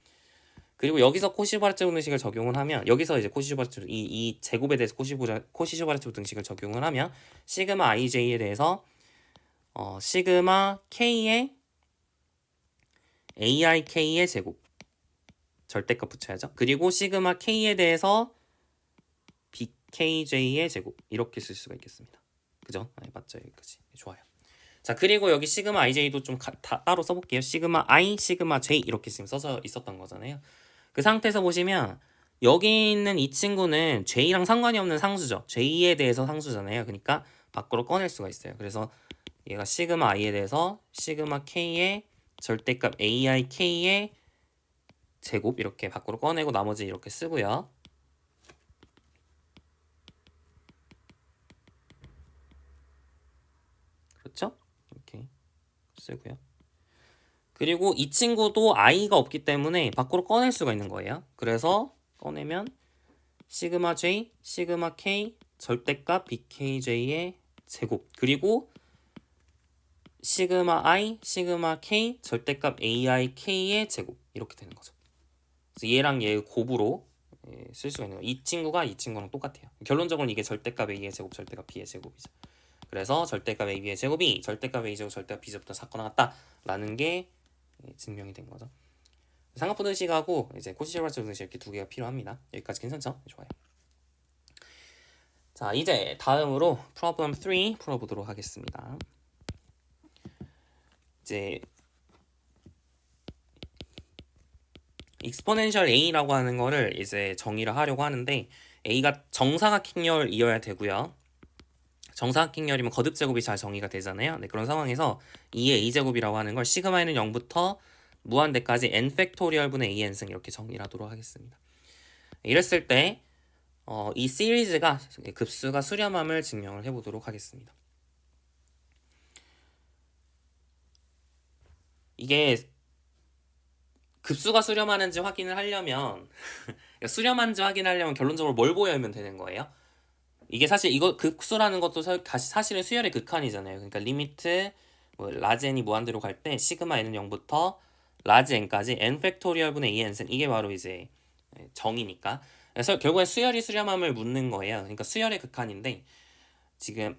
그리고 여기서 코시슈바르츠 부등식을 적용을 하면 여기서 이제 코시슈바르츠 이 제곱에 대해서 코시슈바르츠 부등식을 적용을 하면 시그마 ij에 대해서 시그마 k의 aik의 제곱 절대값 붙여야죠. 그리고 시그마 k에 대해서 bkj의 제곱 이렇게 쓸 수가 있겠습니다. 그죠? 네, 맞죠? 여기까지. 좋아요. 자, 그리고 여기 시그마 ij도 좀 따로 써볼게요. 시그마 i, 시그마 j 이렇게 지금 써져 있었던 거잖아요. 그 상태에서 보시면 여기 있는 이 친구는 j랑 상관이 없는 상수죠. j에 대해서 상수잖아요. 그러니까 밖으로 꺼낼 수가 있어요. 그래서 얘가 시그마 i에 대해서 시그마 k의 절대값 aik의 제곱 이렇게 밖으로 꺼내고 나머지 이렇게 쓰고요. 그렇죠? 이렇게 쓰고요. 그리고 이 친구도 i가 없기 때문에 밖으로 꺼낼 수가 있는 거예요. 그래서 꺼내면 시그마 j, 시그마 k 절대값 bkj의 제곱 그리고 시그마 i, 시그마 k 절대값 aik의 제곱 이렇게 되는 거죠. 그래서 얘랑 얘 곱으로 쓸 수가 있는 거예요. 이 친구가 이 친구랑 똑같아요. 결론적으로 이게 절대값 a의 제곱, 절대값 b의 제곱이죠. 그래서 절대값 a, b의 제곱이 절대값 a 제곱, 절대값 b 제곱보다 작거나 같다라는 게 증명이 된 거죠. 삼각부등식하고 이제 코시슈바르츠 부등식 이렇게 두 개가 필요합니다. 여기까지 괜찮죠? 좋아요. 자, 이제 다음으로 프로블럼 3 풀어보도록 하겠습니다. 이제 익스포넨셜 a라고 하는 거를 이제 정의를 하려고 하는데 a가 정사각형열이어야 되고요. 정사각형열이면 거듭제곱이 잘 정의가 되잖아요. 네, 그런 상황에서 2의 a제곱이라고 하는 걸 시그마에는 0부터 무한대까지 n 팩토리얼분의 an승 이렇게 정의를 하도록 하겠습니다. 이랬을 때 이 시리즈가 급수가 수렴함을 증명을 해보도록 하겠습니다. 이게 급수가 수렴하는지 확인을 하려면 수렴하는지 확인하려면 결론적으로 뭘 보여면 되는 거예요? 이게 사실 이거 급수라는 것도 다시 사실은 수열의 극한이잖아요. 그러니까 리미트 뭐 라지 n이 무한대로 갈 때 시그마 n은 0부터 라지 n까지 n 팩토리얼 분의 2n승 이게 바로 이제 정이니까. 그래서 결국엔 수열이 수렴함을 묻는 거예요. 그러니까 수열의 극한인데 지금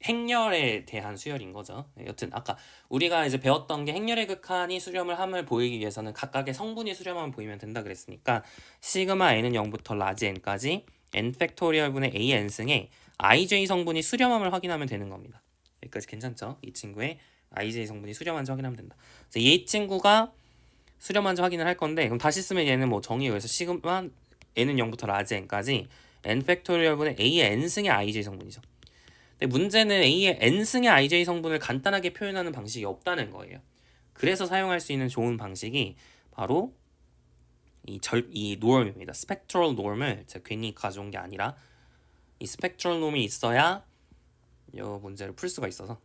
행렬에 대한 수열인 거죠. 여튼 아까 우리가 이제 배웠던 게 행렬의 극한이 수렴을 함을 보이기 위해서는 각각의 성분이 수렴함을 보이면 된다 그랬으니까 시그마 n은 0부터 라지 n까지 n 팩토리얼 분의 a n승의 ij 성분이 수렴함을 확인하면 되는 겁니다. 여기까지 괜찮죠? 이 친구의 ij 성분이 수렴한지 확인하면 된다. 그래서 이 친구가 수렴한지 확인을 할 건데 그럼 다시 쓰면 얘는 뭐 정의에 의해서 시그마 n은 0부터 라지 n까지 n 팩토리얼 분의 a의 n승의 ij 성분이죠. 근데 문제는 a의 n승의 ij 성분을 간단하게 표현하는 방식이 없다는 거예요. 그래서 사용할 수 있는 좋은 방식이 바로 이 norm입니다. 스펙트럴 norm을 제가 괜히 가져온 게 아니라 이 스펙트럴 norm이 있어야 이 문제를 풀 수가 있어서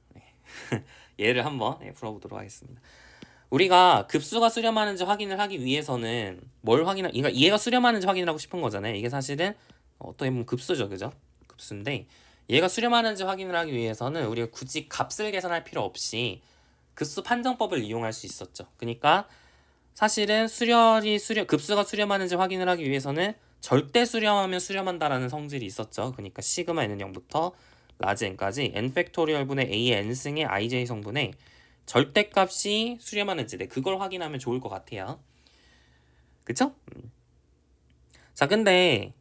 얘를 한번 풀어보도록 하겠습니다. 우리가 급수가 수렴하는지 확인을 하기 위해서는 그러니까 얘가 수렴하는지 확인을 하고 싶은 거잖아요. 이게 사실은 어떻게 보면 급수죠, 그죠? 급수인데 얘가 수렴하는지 확인을 하기 위해서는 우리가 굳이 값을 계산할 필요 없이 급수 판정법을 이용할 수 있었죠. 그러니까 사실은 급수가 수렴하는지 확인을 하기 위해서는 절대 수렴하면 수렴한다라는 성질이 있었죠. 그러니까 시그마 n은 0부터 라지 n까지 n 팩토리얼 분의 a의 n승의 ij 성분의 절대값이 수렴하는지 그걸 확인하면 좋을 것 같아요. 그쵸? 자, 근데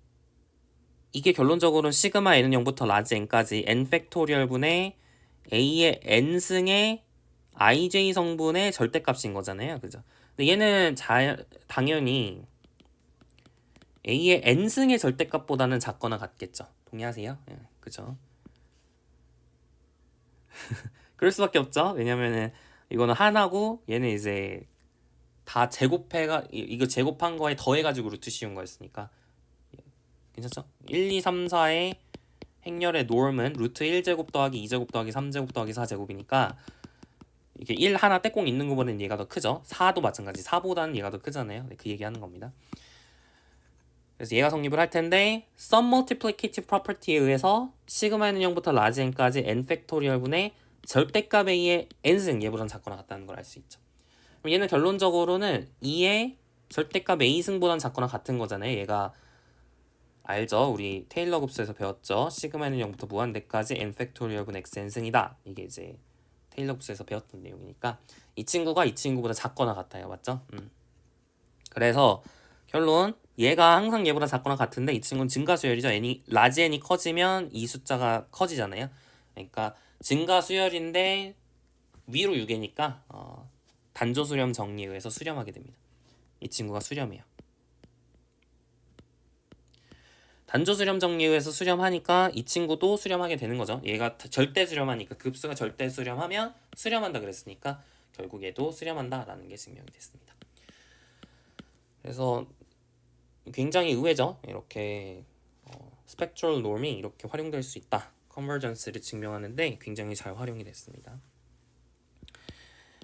이게 결론적으로는 시그마 n은 0부터 라지 n까지 n 팩토리얼 분의 a의 n승의 ij 성분의 절대값인 거잖아요. 그죠? 근데 얘는 당연히 a의 n승의 절대값보다는 작거나 같겠죠. 동의하세요? 그죠? 그럴 수밖에 없죠. 왜냐면은 이거는 하나고 얘는 이제 다 이거 제곱한 거에 더해가지고 루트 씌운 거였으니까 괜찮죠? 1, 2, 3, 4의 행렬의 norm은 루트 1제곱 더하기 2제곱 더하기 3제곱 더하기 4제곱이니까 이게 1 하나 떼꽁 있는 거보다는 얘가 더 크죠. 4도 마찬가지. 4보다는 얘가 더 크잖아요. 그 얘기하는 겁니다. 그래서 얘가 성립을 할 텐데 sum multiplicative property에 의해서 시그마는 0부터 라지 n까지 n 팩토리얼 분의 절대값 a의 n승 얘보다는 작거나 같다는 걸 알 수 있죠. 그럼 얘는 결론적으로는 2의 절대값 a승보다는 작거나 같은 거잖아요. 얘가 알죠? 우리 테일러 급수에서 배웠죠. 시그마는 0부터 무한대까지 n 팩토리얼 분 x n승이다. 이게 이제 테일러 급수에서 배웠던 내용이니까 이 친구가 이 친구보다 작거나 같아요. 맞죠? 그래서 결론 얘가 항상 얘보다 작거나 같은데 이 친구는 증가수열이죠. 라지 n이 커지면 이 숫자가 커지잖아요. 그러니까 증가수열인데 위로 6이니까 단조수렴 정리에 의해서 수렴하게 됩니다. 이 친구가 수렴해요. 단조수렴 정리에 의해서 수렴하니까 이 친구도 수렴하게 되는 거죠. 얘가 절대 수렴하니까 급수가 절대 수렴하면 수렴한다 그랬으니까 결국 얘도 수렴한다라는 게 증명이 됐습니다. 그래서 굉장히 의외죠. 이렇게 스펙트럴 norm이 이렇게 활용될 수 있다. 컨버전스를 증명하는데 굉장히 잘 활용이 됐습니다.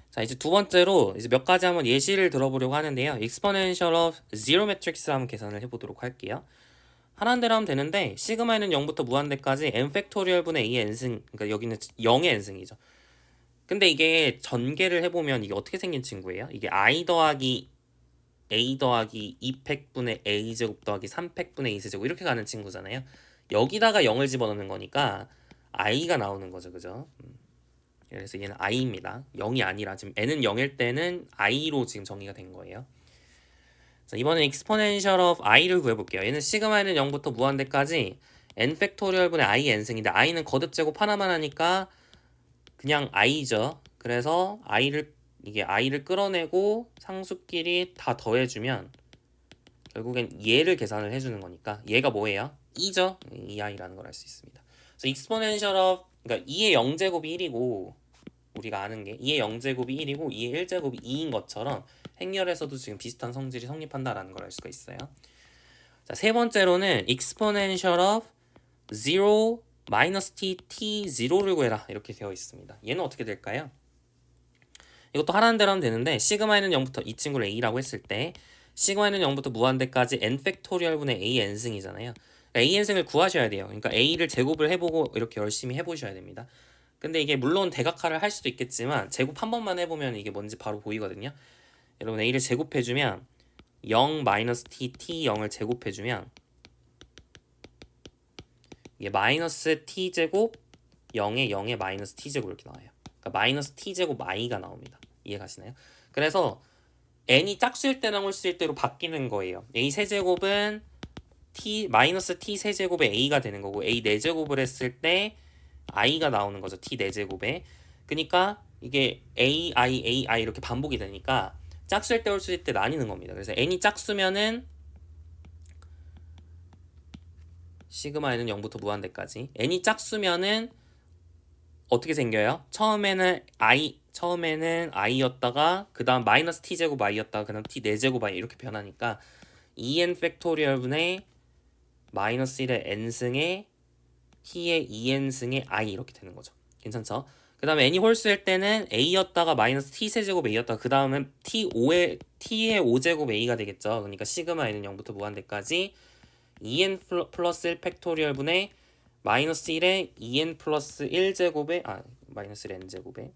자, 이제 두 번째로 이제 몇 가지 한번 예시를 들어보려고 하는데요. exponential of zero matrix를 한번 계산을 해보도록 할게요. 하나는 대로 하면 되는데 시그마는 0부터 무한대까지 n 팩토리얼 분의 a의 n승, 그러니까 여기는 0의 n승이죠. 근데 이게 전개를 해보면 이게 어떻게 생긴 친구예요? 이게 i 더하기 a 더하기 2팩분의 a제곱 더하기 3팩분의 a제곱 이렇게 가는 친구잖아요. 여기다가 0을 집어넣는 거니까 i가 나오는 거죠. 그죠? 그래서 얘는 i입니다. 0이 아니라 지금 n은 0일 때는 i로 지금 정의가 된 거예요. 자, 이번엔 exponential of i를 구해볼게요. 얘는 시그마는 0부터 무한대까지 n 팩토리얼 분의 i n승인데 i는 거듭 제곱 하나만 하니까 그냥 i죠. 그래서 i를 끌어내고 상수끼리 다 더해주면 결국엔 얘를 계산을 해주는 거니까 얘가 뭐예요? 2죠? 2i라는 걸 알 수 있습니다. 그래서 exponential of 그러니까 2의 0제곱이 1이고 우리가 아는 게 2의 0제곱이 1이고 2의 1제곱이 2인 것처럼 행렬에서도 지금 비슷한 성질이 성립한다라는 걸 알 수가 있어요. 자, 세 번째로는 exponential of 0 minus t, t 0를 구해라 이렇게 되어 있습니다. 얘는 어떻게 될까요? 이것도 하라는 대로 하면 되는데 시그마에는 0부터 이 친구를 a라고 했을 때 시그마에는 0부터 무한대까지 n 팩토리얼분의 a n승이잖아요. 그러니까 a n승을 구하셔야 돼요. 그러니까 a를 제곱을 해보고 이렇게 열심히 해보셔야 됩니다. 근데 이게 물론 대각화를 할 수도 있겠지만 제곱 한 번만 해보면 이게 뭔지 바로 보이거든요. 여러분 a를 제곱해주면 0 마이너스 t, t 0을 제곱해주면 이게 마이너스 t제곱 0에 0에 마이너스 t제곱 이렇게 나와요. 그러니까 마이너스 t제곱 i가 나옵니다. 이해가시나요? 그래서 n이 짝수일 때랑 홀수일 때로 바뀌는 거예요. a 세제곱은 t 마이너스 t 세제곱에 a가 되는 거고 a 4제곱을 했을 때 i가 나오는 거죠. t 4제곱에. 그러니까 이게 ai 이렇게 반복이 되니까 짝수일 때 홀수일 때 나뉘는 겁니다. 그래서 n이 짝수면은 시그마에는 0부터 무한대까지 n이 짝수면은 어떻게 생겨요? 처음에는 i였다가 그 다음 마이너스 t제곱 i였다가 그 다음 t 4제곱 i 이렇게 변하니까 2n 팩토리얼분의 마이너스 1의 n승의 t의 2n승의 i 이렇게 되는 거죠. 괜찮죠? 그 다음에 n이 홀수일 때는 a였다가 마이너스 t 세제곱 a였다가 그 다음은 t의 5제곱 a가 되겠죠. 그러니까 시그마 n은 0부터 무한대까지 2n 플러스 1 팩토리얼분의 마이너스 1에 2n 플러스 1제곱에 마이너스 1 n제곱에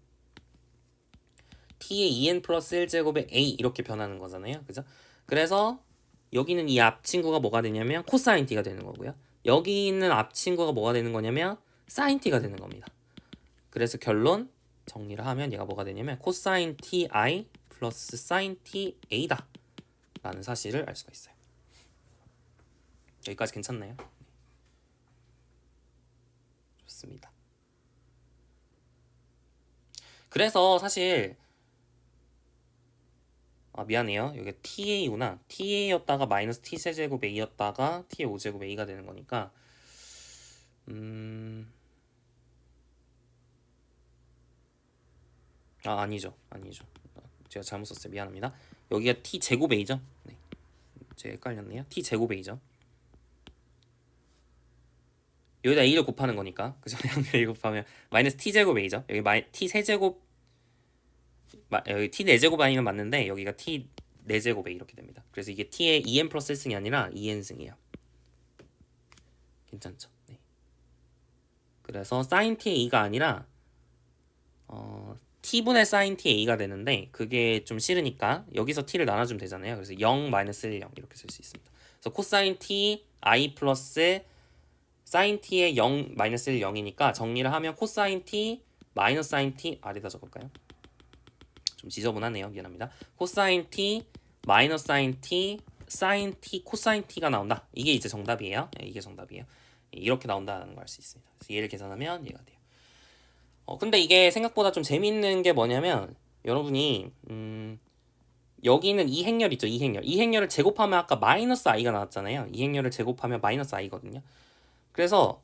t의 2n 플러스 1제곱에 a 이렇게 변하는 거잖아요. 그죠? 그래서 여기는 이 앞친구가 뭐가 되냐면 코사인 t가 되는 거고요. 여기 있는 앞친구가 뭐가 되는 거냐면 사인 t가 되는 겁니다. 그래서 결론 정리를 하면 얘가 뭐가 되냐면 코사인 ti 플러스 사인 ta다 라는 사실을 알 수가 있어요. 여기까지 괜찮나요? 좋습니다. 그래서 사실 미안해요. 여기 ta구나. ta였다가 마이너스 t 세제곱 a였다가 t의 5제곱 a가 되는 거니까 아니죠. 제가 잘못 썼어요. 미안합니다. 여기가 t 제곱 a죠. 네. 제가 헷갈렸네요. t 제곱 a죠. 여기다 a를 곱하는 거니까 그죠? 양을 곱하면 마이너스 t 제곱 a죠. 여기 t 세제곱 여기 t 4제곱 a는 맞는데 여기가 t 4제곱 a 이렇게 됩니다. 그래서 이게 t의 2n 플러스 1승이 아니라 2n승이에요. 괜찮죠? 네. 그래서 sin t a가 아니라 t분의 sin t a가 되는데 그게 좀 싫으니까 여기서 t를 나눠주면 되잖아요. 그래서 0 마이너스 1 0 이렇게 쓸 수 있습니다. 그래서 코사인 t i 플러스 sin t의 0 마이너스 1 0이니까 정리를 하면 코사인 t 마이너스 sin t 아래다 적을까요? 좀 지저분하네요. 미안합니다. 코사인 t 마이너스 sin t sin t 코사인 t가 나온다. 이게 이제 정답이에요. 네, 이게 정답이에요. 이렇게 나온다는 걸 알 수 있습니다. 그래서 얘를 계산하면 얘가 돼요. 근데 이게 생각보다 좀 재밌는 게 뭐냐면 여러분이 여기 있는 이 행렬 있죠. 이 행렬을 제곱하면 아까 마이너스 i가 나왔잖아요. 이 행렬을 제곱하면 마이너스 i거든요. 그래서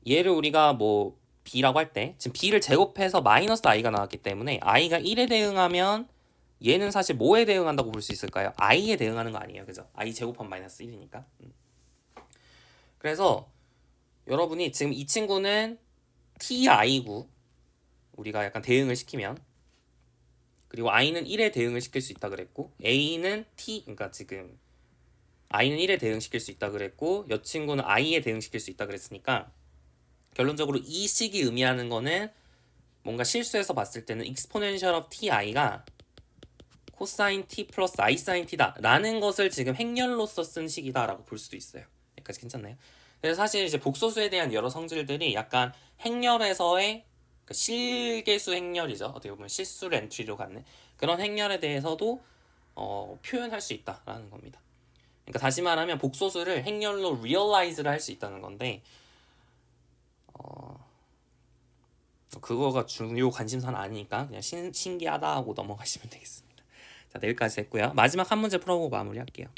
얘를 우리가 뭐 b라고 할 때 지금 b를 제곱해서 마이너스 i가 나왔기 때문에 i가 1에 대응하면 얘는 사실 뭐에 대응한다고 볼 수 있을까요? i에 대응하는 거 아니에요. 그죠? i 제곱하면 마이너스 1이니까. 그래서 여러분이 지금 이 친구는 ti고 우리가 약간 대응을 시키면 그리고 i는 1에 대응을 시킬 수 있다 그랬고 a는 그러니까 지금 i는 1에 대응시킬 수 있다 그랬고 이 친구는 i에 대응시킬 수 있다 그랬으니까 결론적으로 이 식이 의미하는 거는 뭔가 실수해서 봤을 때는 exponential of ti가 코사인 t 플러스 i sin t다 라는 것을 지금 행렬로서 쓴 식이다 라고 볼 수도 있어요. 여기까지 괜찮나요? 그래서 사실 이제 복소수에 대한 여러 성질들이 약간 행렬에서의 그러니까 실계수 행렬이죠. 어떻게 보면 실수를 엔트리로 갖는 그런 행렬에 대해서도 표현할 수 있다라는 겁니다. 그러니까 다시 말하면 복소수를 행렬로 realize를 할 수 있다는 건데 그거가 중요 관심사는 아니니까 그냥 신기하다 하고 넘어가시면 되겠습니다. 자, 내일까지 했고요. 마지막 한 문제 풀어보고 마무리할게요.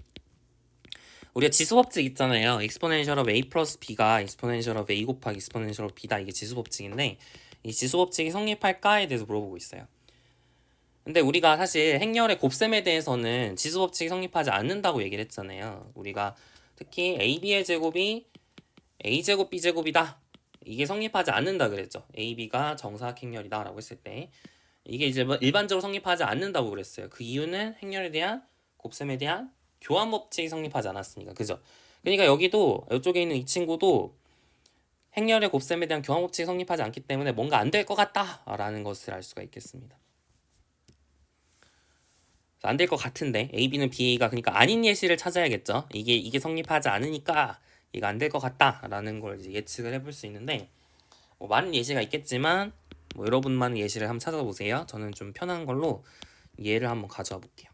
우리가 지수법칙 있잖아요. exponential of a 플러스 b가 exponential of a 곱하기 exponential of b다. 이게 지수법칙인데 이 지수법칙이 성립할까에 대해서 물어보고 있어요. 근데 우리가 사실 행렬의 곱셈에 대해서는 지수법칙이 성립하지 않는다고 얘기를 했잖아요. 우리가 특히 AB의 제곱이 A제곱 B제곱이다. 이게 성립하지 않는다 그랬죠. AB가 정사각행렬이다 라고 했을 때 이게 이제 뭐 일반적으로 성립하지 않는다고 그랬어요. 그 이유는 행렬에 대한 곱셈에 대한 교환 법칙이 성립하지 않았으니까. 그죠? 그러니까 여기도 이쪽에 있는 이 친구도 행렬의 곱셈에 대한 교환 법칙이 성립하지 않기 때문에 뭔가 안 될 것 같다라는 것을 알 수가 있겠습니다. 안 될 것 같은데 A, B는 BA가 그러니까 아닌 예시를 찾아야겠죠. 이게 성립하지 않으니까 이가 안 될 것 같다라는 걸 이제 예측을 해볼 수 있는데 뭐 많은 예시가 있겠지만 뭐 여러분만의 예시를 한번 찾아보세요. 저는 좀 편한 걸로 예를 한번 가져와 볼게요.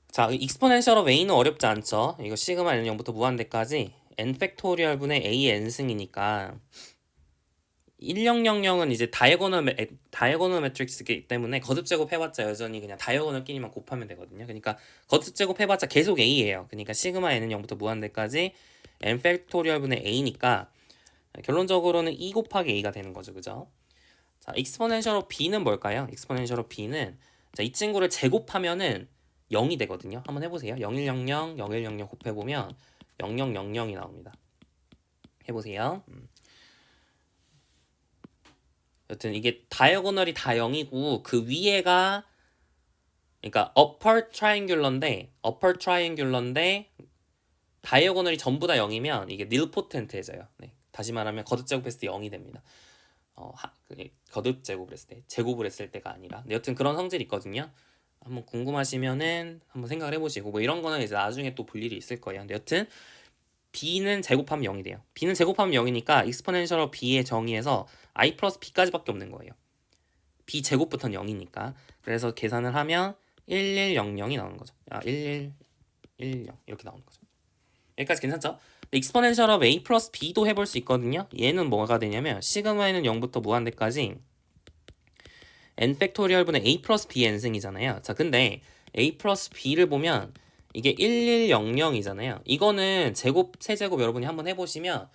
자, 익스포넨셜 오브 A는 어렵지 않죠. 이거 시그마 N은 0부터 무한대까지 n 팩토리얼 분의 A n승이니까 1000은 이제 다이아고널 매트릭스이기 때문에 거듭 제곱해봤자 여전히 그냥 다이아고널끼리만 곱하면 되거든요. 그러니까 거듭 제곱해봤자 계속 A예요. 그러니까 시그마 N은 0부터 무한대까지 n 팩토리얼 분의 A니까 결론적으로는 2 곱하기 A가 되는 거죠. 그죠? 자, 익스포넨셜 오브 B는 뭘까요? 익스포넨셜 오브 B는 자, 이 친구를 제곱하면은 0이 되거든요. 한번 해보세요. 0100, 0100 곱해보면 0000이 나옵니다. 해보세요. 여튼 이게 다이어고널이 다 0이고 그 위에가 그러니까 upper triangular인데 다이어고널이 전부 다 0이면 이게 nilpotent해져요. 네. 다시 말하면 거듭 제곱했을 때 0이 됩니다. 거듭 제곱을 했을 때 제곱을 했을 때가 아니라 여튼 그런 성질이 있거든요. 한번 궁금하시면은 한번 생각을 해보시고 뭐 이런 거는 이제 나중에 또 볼 일이 있을 거예요. 근데 여튼 b는 제곱하면 0이 돼요. b는 제곱하면 0이니까 익스포넨셜 b의 정의에서 i 플러스 b까지밖에 없는 거예요. b 제곱부터는 0이니까. 그래서 계산을 하면 1100이 나오는 거죠. 1110 이렇게 나오는 거죠. 여기까지 괜찮죠? 익스포넨셜 a 플러스 b도 해볼 수 있거든요. 얘는 뭐가 되냐면 시그마에는 0부터 무한대까지 n 팩토리얼 분의 a 플러스 b n승이잖아요. 자, 근데 a 플러스 b를 보면 이게 1100이잖아요. 이거는 제곱, 세제곱 여러분이 한번 해보시면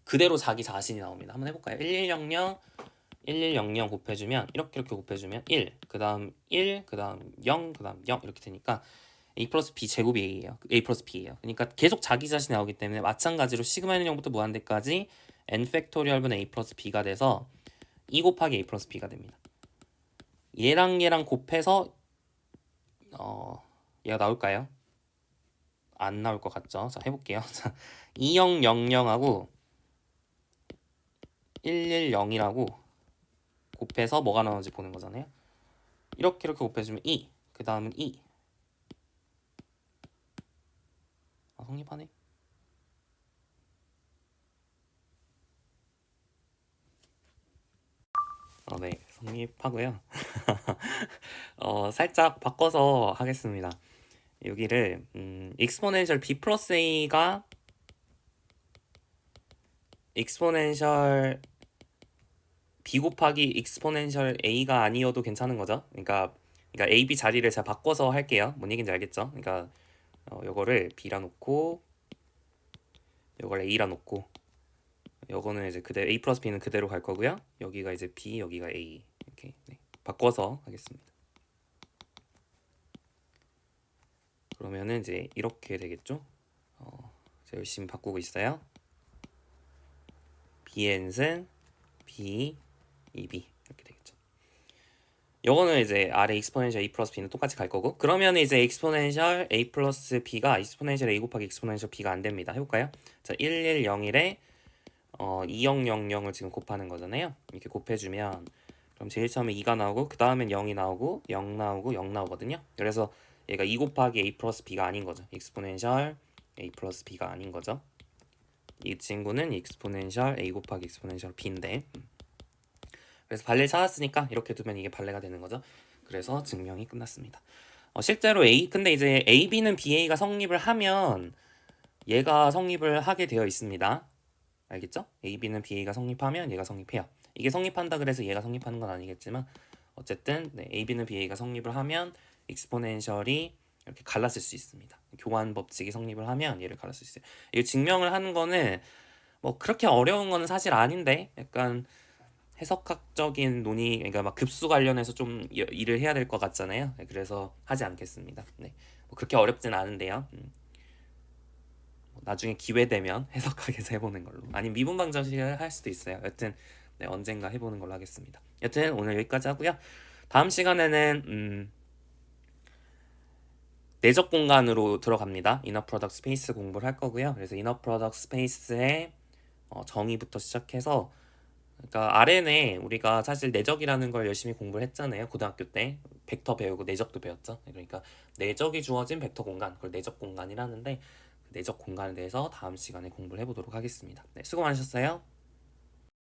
그대로 자기 자신이 나옵니다. 한번 해볼까요? 1100 곱해주면 이렇게 곱해주면 1, 그 다음 1, 그 다음 0, 그 다음 0 이렇게 되니까 a 플러스 b 제곱이 a예요. a 플러스 b예요. 그러니까 계속 자기 자신이 나오기 때문에 마찬가지로 시그마는 0부터 무한대까지 n 팩토리얼 분의 a 플러스 b가 돼서 2 곱하기 a 플러스 b가 됩니다. 얘랑 곱해서 얘가 나올까요? 안 나올 것 같죠? 자, 해볼게요. 자, 2000하고 110이라고 곱해서 뭐가 나오는지 보는 거잖아요. 이렇게 곱해주면 2, 그 다음은 2. 성립하네. 네, 성립하고요. 살짝 바꿔서 하겠습니다. 여기를 익스포넨셜 b 플러스 a가 익스포넨셜 b 곱하기 익스포넨셜 a가 아니어도 괜찮은 거죠. 그러니까 a, b 자리를 제가 바꿔서 할게요. 뭔 얘기인지 알겠죠? 그러니까 요거를 b라 놓고 요걸 a라 놓고 요거는 이제 그대로 a 플러스 b는 그대로 갈 거고요. 여기가 이제 b, 여기가 a 이렇게 바꿔서 하겠습니다. 그러면은 이제 이렇게 되겠죠? 제가 열심히 바꾸고 있어요. bn승 b, 2b 이렇게 되겠죠. 요거는 이제 아래 익스포넨셜 a 플러스 b는 똑같이 갈 거고 그러면 이제 익스포넨셜 a 플러스 b가 익스포넨셜 a 곱하기 익스포넨셜 b가 안 됩니다. 해볼까요? 자, 1101에 2000을 지금 곱하는 거잖아요. 이렇게 곱해주면 그럼 제일 처음에 2가 나오고 그 다음엔 0이 나오고 0 나오고 0 나오거든요. 그래서 얘가 2 곱하기 a 플러스 b가 아닌 거죠. 익스포넨셜 a 플러스 b가 아닌 거죠. 이 친구는 익스포넨셜 a 곱하기 익스포넨셜 b인데 그래서 발레 찾았으니까 이렇게 두면 이게 발레가 되는 거죠. 그래서 증명이 끝났습니다. 실제로 근데 이제 a, b는 ba가 성립을 하면 얘가 성립을 하게 되어 있습니다. 알겠죠? a, b는 ba가 성립하면 얘가 성립해요. 이게 성립한다 그래서 얘가 성립하는 건 아니겠지만 어쨌든 a, b는 ba가 성립을 하면 익스포넨셜이 이렇게 갈라질 수 있습니다. 교환 법칙이 성립을 하면 얘를 갈라질 수 있어요. 이거 증명을 하는 거는 뭐 그렇게 어려운 거는 사실 아닌데 약간 해석학적인 논의, 그러니까 막 급수 관련해서 좀 일을 해야 될 것 같잖아요. 그래서 하지 않겠습니다. 네, 뭐 그렇게 어렵진 않은데요. 나중에 기회 되면 해석학에서 해보는 걸로. 아니면 미분방정식을 할 수도 있어요. 여튼 네, 언젠가 해보는 걸로 하겠습니다. 여튼 오늘 여기까지 하고요. 다음 시간에는 내적 공간으로 들어갑니다. 이너 프로덕트 스페이스 공부를 할 거고요. 그래서 이너 프로덕트 스페이스의 정의부터 시작해서, 그러니까 RN에 우리가 사실 내적이라는 걸 열심히 공부를 했잖아요. 고등학교 때 벡터 배우고 내적도 배웠죠. 그러니까 내적이 주어진 벡터 공간, 그걸 내적 공간이라는데, 그 내적 공간에 대해서 다음 시간에 공부를 해보도록 하겠습니다. 네, 수고 많으셨어요.